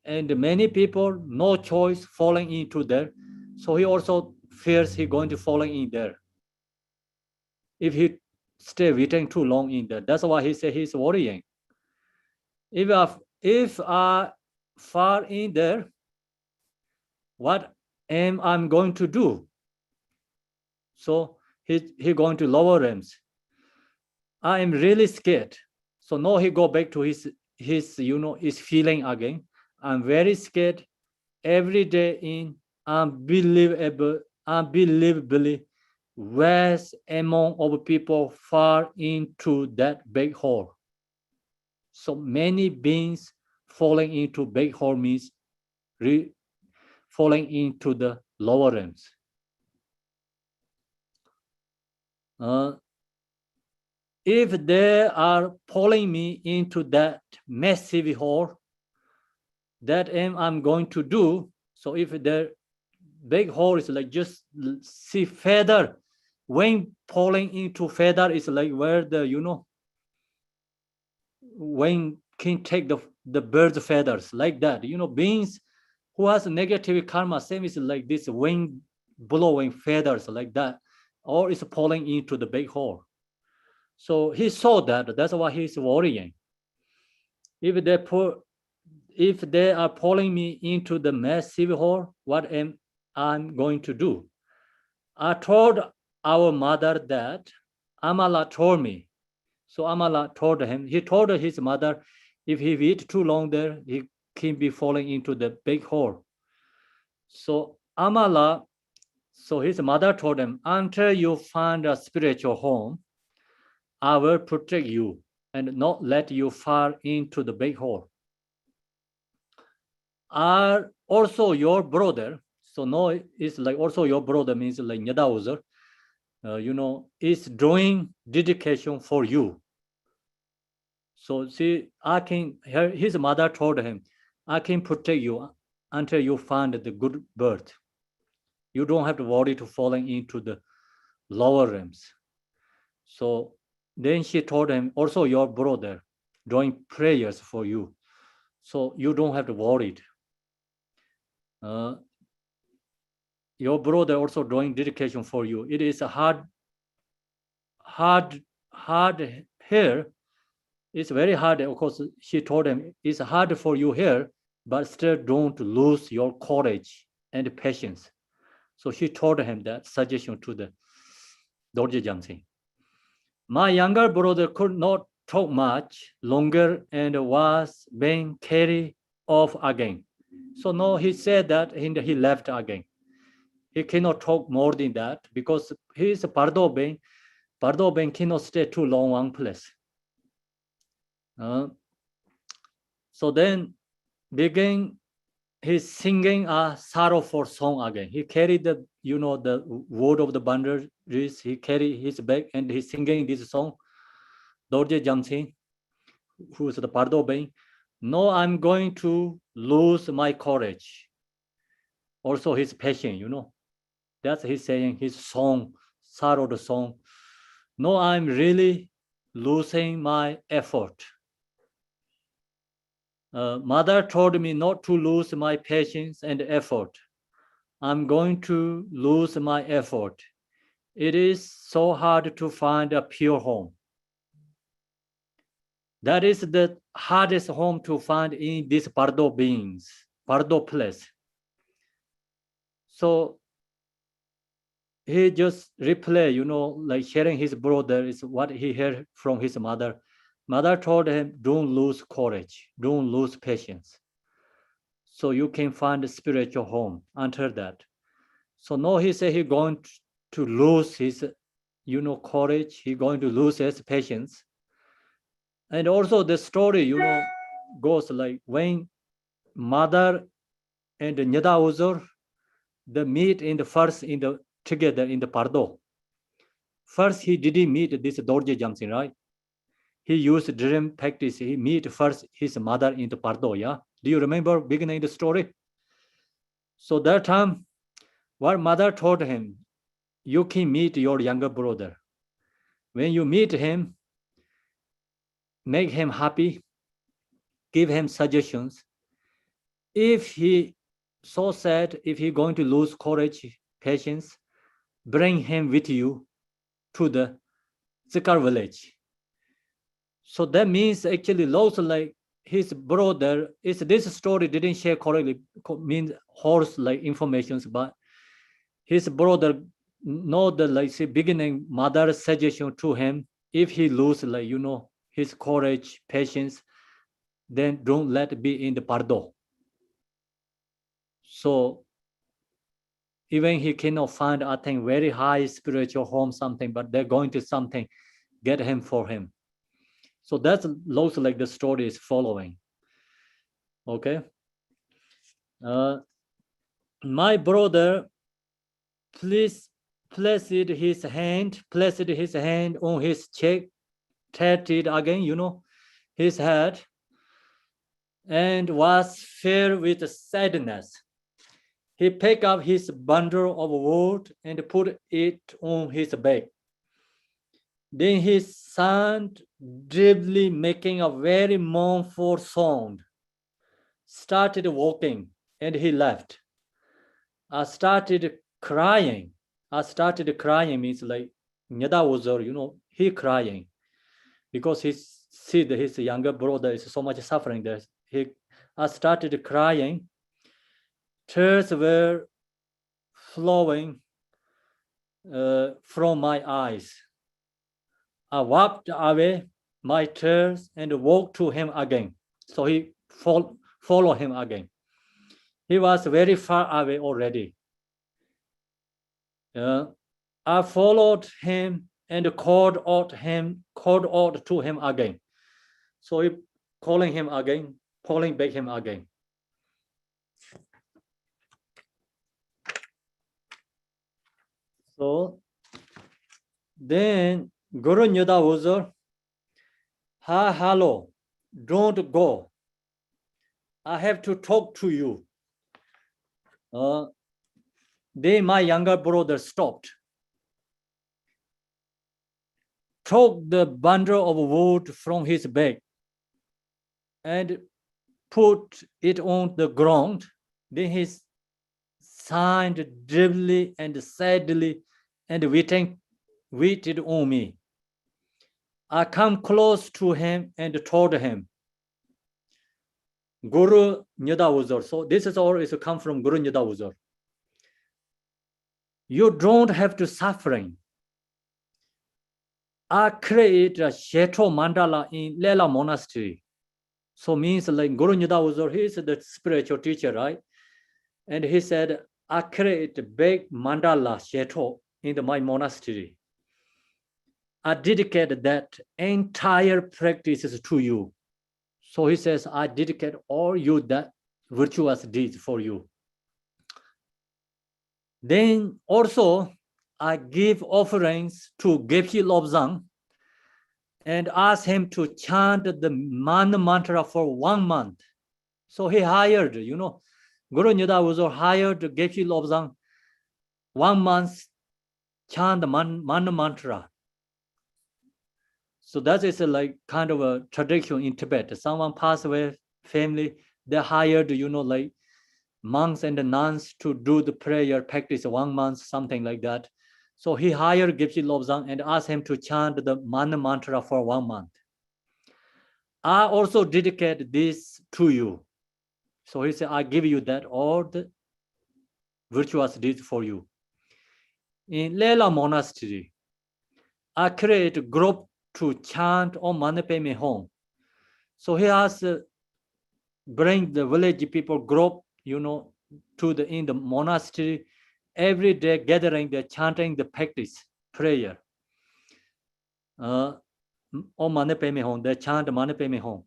and many people no choice falling into there. So he also fears he going to falling in there if he stay waiting too long in there. That's why he say he's worrying. If I fall in there, what am I going to do? So he going to lower realms. I am really scared. So now he go back to his his feeling again. I'm very scared every day in unbelievably vast amount of people fall into that big hole. So many beings falling into big hole means falling into the lower realms. If they are pulling me into that massive hole, that I'm going to do. So if the big hole is like just see feather, when pulling into feather is like where the when can take the bird's feathers like that. Beings who has negative karma, same is like this wind blowing feathers like that, or is pulling into the big hole. So he saw that. That's why he's worrying. If they are pulling me into the massive hole, what am I going to do? I told our mother that Amala told me. So Amala told him. He told his mother, if he wait too long there, he can be falling into the big hole. So Amala, so his mother told him, until you find a spiritual home, I will protect you and not let you fall into the big hole. Are also your brother. So no, it's like also your brother means like Nyadauzer, is doing dedication for you. So see, his mother told him, I can protect you until you find the good birth. You don't have to worry to falling into the lower realms. So then she told him, also your brother doing prayers for you. So you don't have to worry. Your brother also doing dedication for you. It is a hard here. It's very hard. Of course, she told him it's hard for you here, but still don't lose your courage and patience. So she told him that suggestion to the Dorje Jamsing. My younger brother could not talk much longer and was being carried off again. So now he said that he left again. He cannot talk more than that because he is a Pardo Ben. Pardo Ben cannot stay too long one place. So then began his singing a sorrowful song again. He carried the word of the boundaries. He carried his bag and he's singing this song. Dorje Jamsing, who is the Pardo Ben. No, I'm going to lose my courage. Also his passion, That's he's saying his song, sorrow the song. No, I'm really losing my effort. Mother told me not to lose my patience and effort. I'm going to lose my effort. It is so hard to find a pure home. That is the hardest home to find in these Pardo beings, Pardo place. So he just replay, like sharing his brother is what he heard from his mother. Mother told him, don't lose courage, don't lose patience. so you can find a spiritual home until that. So now he said he's going to lose his, courage. He's going to lose his patience. And also the story, goes like when mother and Nyada Uzur, they meet together in the Pardo. First, he didn't meet this Dorje Jamsin, right? He used dream practice. He meet first his mother in the Pardo, yeah? Do you remember beginning the story? So that time, what mother told him, you can meet your younger brother. When you meet him, make him happy, give him suggestions. If he so sad, if he going to lose courage, patience, bring him with you to the Zikar village. So that means actually lost like his brother, is this story didn't share correctly, means horse like informations, but his brother know the like say beginning mother's suggestion to him, if he lose like his courage, patience, then don't let it be in the Pardo. So even he cannot find, I think, very high spiritual home, something, but they're going to something, get him for him. So that's looks like the story is following. Okay. My brother placed his hand on his cheek, tatted again, his head, and was filled with sadness. He picked up his bundle of wood and put it on his back. Then he sounded dreamily, making a very mournful sound, started walking, and he left. I started crying. Means like Nyada Uzur, he crying because he see that his younger brother is so much suffering there. I started crying. Tears were flowing from my eyes. I wiped away my tears and walked to him again. So he followed him again. He was very far away already. I followed him and called out to him again. So he calling back him again. So then Guru Nyada Uzur, hello, don't go. I have to talk to you. Then my younger brother stopped, took the bundle of wood from his bag and put it on the ground. Then he sighed deeply and sadly and waited on me. I come close to him and told him, Guru Nyada Uzur. So this is all is come from Guru Nyada Uzur. You don't have to suffering. I create a Sheto mandala in Lela Monastery. So means like Guru Nyada Uzur, he is the spiritual teacher, right? And he said, I create a big mandala Sheto in my monastery. I dedicate that entire practices to you. So he says, I dedicate all you that virtuous deeds for you. Then also, I give offerings to Gebchi Lobzang and ask him to chant the Man mantra for 1 month. So he hired, Guru Nyada Uzur hired Gebchi Lobzang 1 month chant the Man mantra. So that is like kind of a tradition in Tibet. Someone passed away, family, they hired, like monks and the nuns to do the prayer practice 1 month, something like that. So he hired Gebchi Lobzang and asked him to chant the Man mantra for 1 month. I also dedicate this to you. So he said, I give you that, all the virtuous deeds for you. In Lela Monastery, I create a group to chant Om Mani Padme Hum. So he has bring the village people group to in the monastery, every day gathering, they're chanting the practice, prayer. Om Mane Padme Hum, they chant Mane Padme Hum.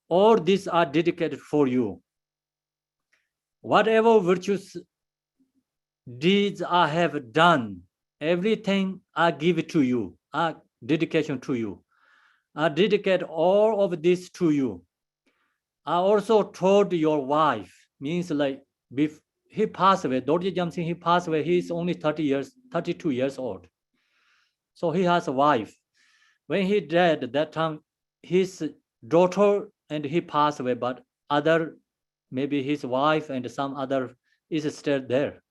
All these are dedicated for you. Whatever virtues, deeds I have done, everything I give to you, I dedication to you. I dedicate all of this to you. I also told your wife, means like he passed away, Dorje Jamsing, he passed away, he's only 32 years old. So he has a wife. When he died, that time, his daughter and he passed away, but other, maybe his wife and some other is still there,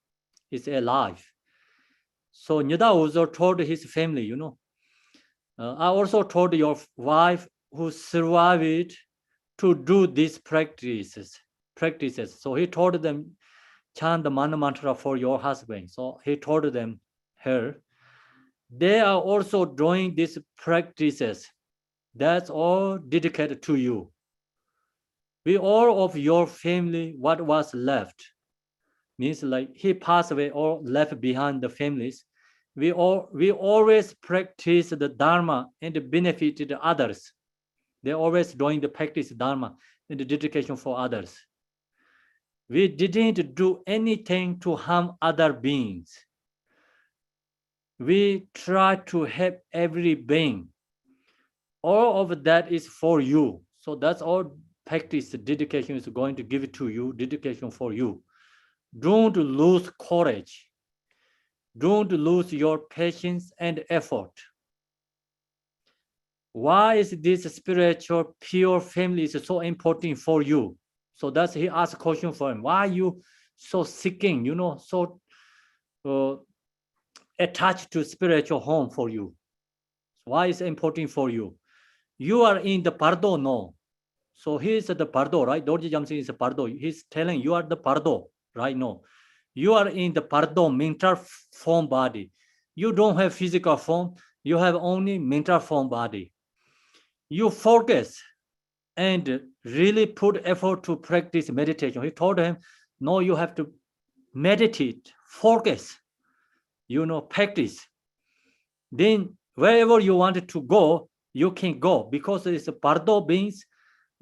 is alive. So Nyada also told his family, I also told your wife who survived to do these practices. So he told them, chant the Mana Mantra for your husband. So he told them, her, they are also doing these practices. That's all dedicated to you. We all of your family, what was left, means like he passed away or left behind the families. We always practice the Dharma and benefited others. They're always doing the practice Dharma and the dedication for others. We didn't do anything to harm other beings. We try to help every being. All of that is for you. So that's all practice, dedication is going to give it to you, dedication for you. Don't lose courage. Don't lose your patience and effort. Why is this spiritual pure family is so important for you? So that's he asked a question for him. Why are you so seeking, so attached to spiritual home for you? Why is it important for you? You are in the Pardo, no. So he is the Pardo, right? Dorje Jamsing is a Pardo. He's telling you are the Pardo, right? No. You are in the Pardo, mental form body. You don't have physical form. You have only mental form body. You focus and really put effort to practice meditation. He told him, no, you have to meditate, focus, practice. Then wherever you wanted to go, you can go, because it's a Pardo beings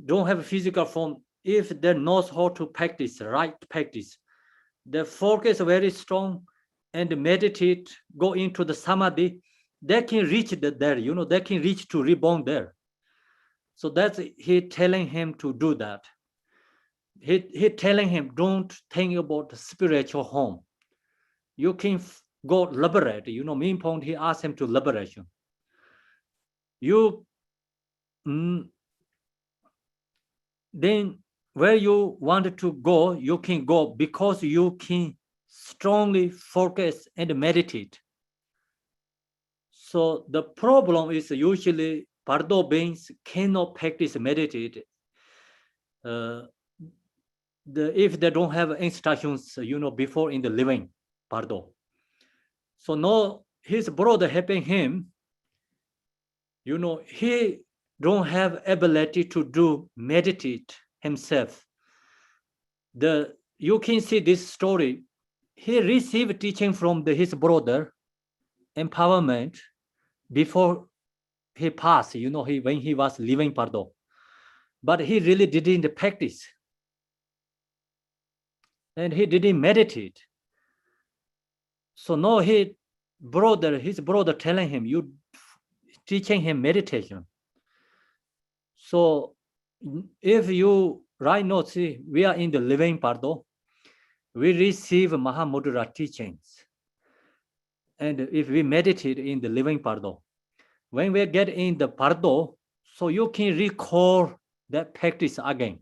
don't have a physical form. If they knows how to practice, right practice, the focus very strong and meditate, go into the samadhi, they can reach there, they can reach to reborn there. So that's he telling him to do that. He telling him, don't think about the spiritual home. You can go liberate, main point, he asked him to liberation. You then where you want to go, you can go, because you can strongly focus and meditate. So the problem is usually Pardo beings cannot practice meditate if they don't have instructions, before in the living Pardo. So now his brother helping him, he don't have ability to do meditate himself. You can see this story. He received teaching from his brother, empowerment, before he passed, when he was living Pardo. But he really didn't practice. And he didn't meditate. So now his brother telling him, you teaching him meditation. So if you right now see, we are in the living Pardo, we receive Mahamudra teachings. And if we meditate in the living Pardo, when we get in the Pardo, so you can recall that practice again.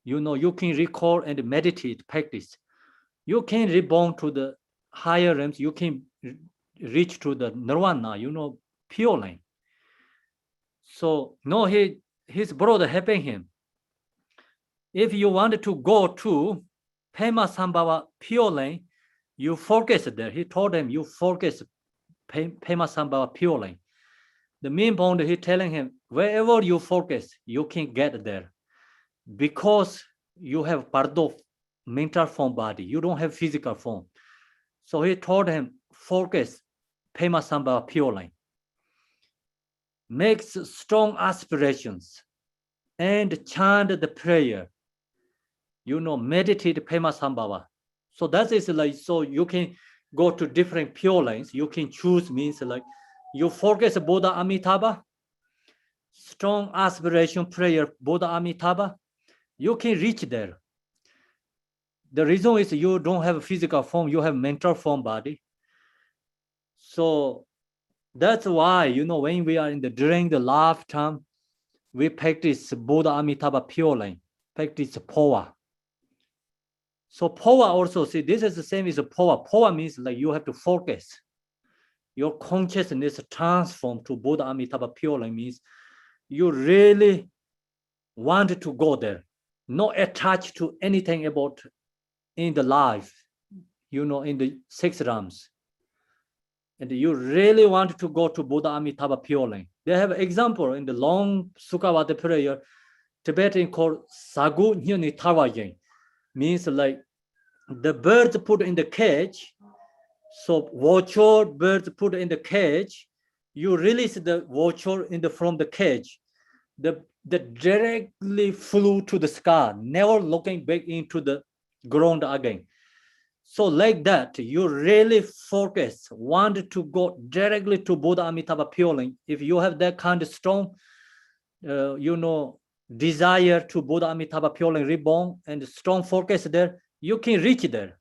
You can recall and meditate practice. You can reborn to the higher realms. You can reach to the nirvana, pure line. So no, his brother helping him. If you wanted to go to Pema Sambhava pure line, you focus there. He told him, you focus Pema Sambhava pure line. The main point, he telling him, wherever you focus, you can get there. Because you have pardo, mental form body. You don't have physical form. So he told him, focus, Pema Sambhava pure line. Makes strong aspirations and chant the prayer. Meditate Pema Sambhava. So that is like, so you can go to different pure lines. You can choose, means like you focus Buddha Amitabha, strong aspiration prayer, Buddha Amitabha, you can reach there. The reason is you don't have a physical form, you have mental form body. So that's why, when we are during the lifetime, we practice Buddha Amitabha pure line, practice Powa. So Powa also, see, this is the same as Powa. Powa means like you have to focus. Your consciousness transform to Buddha Amitabha pure line means you really want to go there, not attached to anything about in the life, in the six realms. And you really want to go to Buddha Amitabha pure line. They have example in the long Sukhavati prayer, Tibetan called Sagu Nyani Tawayen, means like the birds put in the cage. So vulture birds put in the cage, you release the vulture from the cage. The directly flew to the sky, never looking back into the ground again. So like that, you really focus, want to go directly to Buddha Amitabha pure line. If you have that kind of strong, desire to Buddha Amitabha pure line reborn and strong focus there, you can reach there.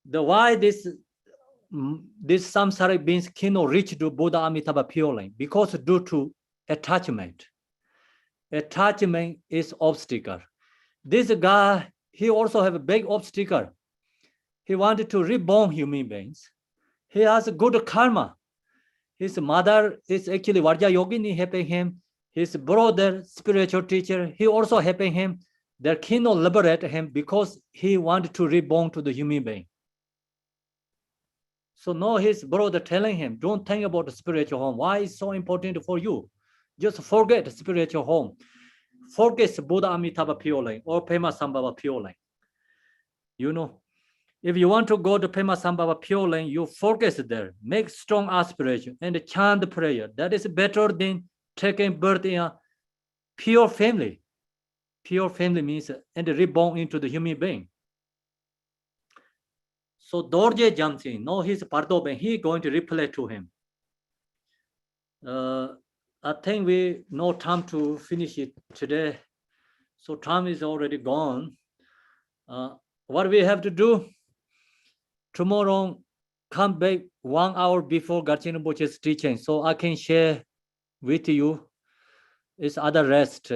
The why this samsaric beings cannot reach to Buddha Amitabha pure line, because due to attachment. Attachment is obstacle. This guy, he also have a big obstacle. He wanted to reborn human beings. He has a good karma. His mother is actually Vajra Yogini helping him. His brother, spiritual teacher, he also helping him. They cannot liberate him because he wanted to reborn to the human being. So now his brother telling him, don't think about the spiritual home. Why is so important for you? Just forget the spiritual home. Focus Buddha Amitabha pure line or Pema Sambhava pure line. If you want to go to Pema Sambhava pure line, you focus there, make strong aspiration and chant the prayer. That is better than taking birth in a pure family. Pure family means and reborn into the human being. So Dorje Jamsi, no, he's Pardoben, he going to reply to him. I think we no time to finish it today. So time is already gone. What we have to do? Tomorrow, come back 1 hour before Garchen Rinpoche's teaching, so I can share with you. It's other rest,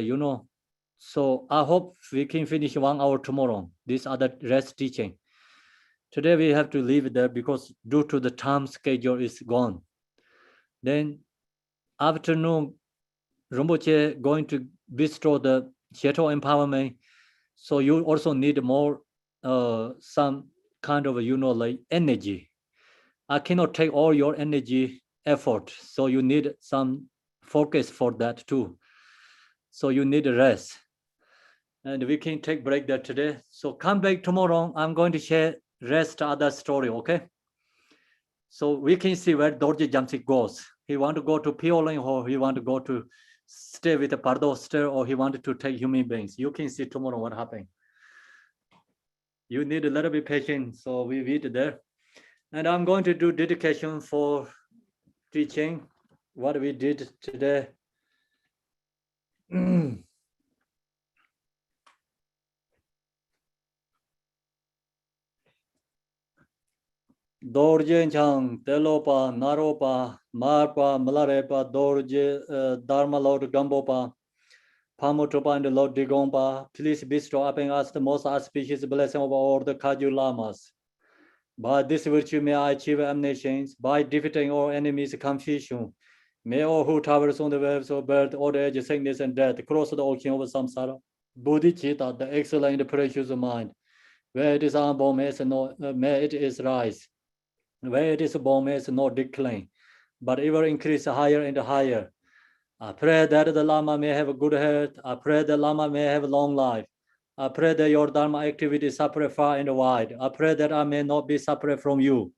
So I hope we can finish 1 hour tomorrow, this other rest teaching. Today we have to leave it there because due to the time schedule is gone. Then afternoon, Rinpoche going to bestow the Sheto empowerment. So you also need more, some kind of, like energy. I cannot take all your energy effort. So you need some focus for that too. So you need a rest. And we can take break there today. So come back tomorrow. I'm going to share rest other story, okay? So we can see where Dorje Jamsik goes. He want to go to Pioling, or he want to go to stay with the Pardo Stir, or he wanted to take human beings. You can see tomorrow what happened. You need a little bit patient, so we wait there. And I'm going to do dedication for teaching what we did today. Dorje Chang, Telopa, Naropa, Marpa, Malarepa, Dorje, Dharma Lord Gambopa, Pamutropa and the Lord Digompa, please bestow upon us the most auspicious blessing of all the Kaju Lamas. By this virtue may I achieve omniscience, by defeating all enemies' confusion. May all who travels on the waves of birth, old age, sickness, and death cross the ocean of samsara. Bodhicitta, the excellent and precious mind, where it is unborn, may it is rise. Where it is born, may it not decline, but ever increase higher and higher. I pray that the Lama may have a good health. I pray the Lama may have a long life. I pray that your Dharma activity separate far and wide. I pray that I may not be separate from you.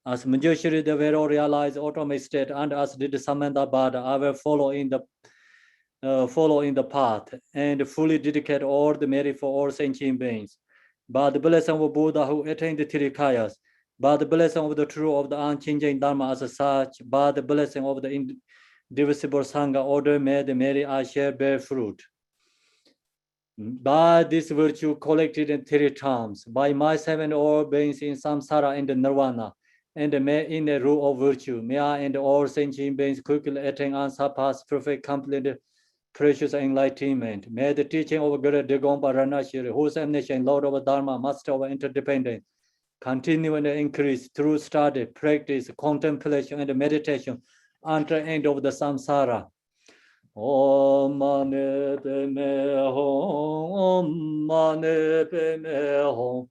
As Manjushri the Vero realized ultimate state, and as did Samantha, I will follow in the path and fully dedicate all the merit for all sentient beings. By the blessing of Buddha who attained the Tirikayas, by the blessing of the true of the unchanging Dharma as such, by the blessing of the indivisible Sangha order, may the merit I share bear fruit. By this virtue collected in 3 terms, by myself and all beings in samsara and nirvana, and may in the rule of virtue, may I and all sentient beings quickly attain unsurpassed perfect complete precious enlightenment. May the teaching of Guru Degompa Ranashiri, whose omniscient Lord of Dharma, Master of interdependence, continue and increase through study, practice, contemplation, and meditation until the end of the samsara. Om Mani Padme Hum, Om Mani Padme Hum,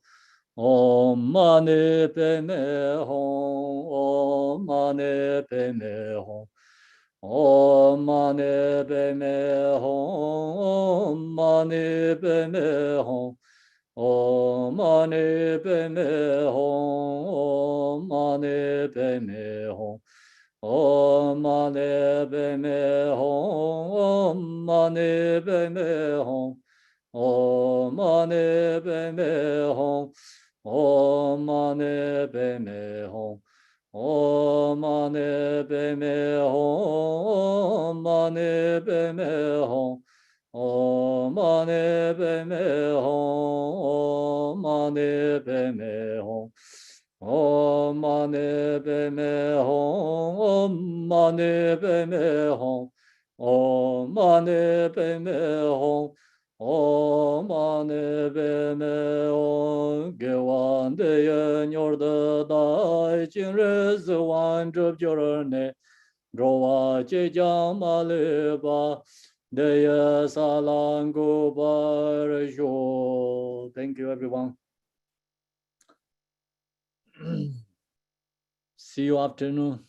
Om Mani Padme Hum, Om Mani Padme Hum, Om Mani Padme Hum, Om Mani Padme Hum, Om Mani Padme Hum, Om Mani Padme Hum. Om Mani Padme Hum, Om Mani Padme Hum, Om Mani Padme Hum, Om Mani Padme Hum, Om Mani Padme Hum, Om Mani Padme Hum, Om Mani Padme Hum, Om Mani Padme Hum. Om Mani Padme Hum, Om Mani Padme Hum, Om Mani Padme Hum, Om Mani Padme Hum. Gewan de yen yor de dai jin re zi wan zhub jor ne, drowa che jang ma le ba, de ye sa lang gu ba re sho. Thank you, everyone. See you afternoon.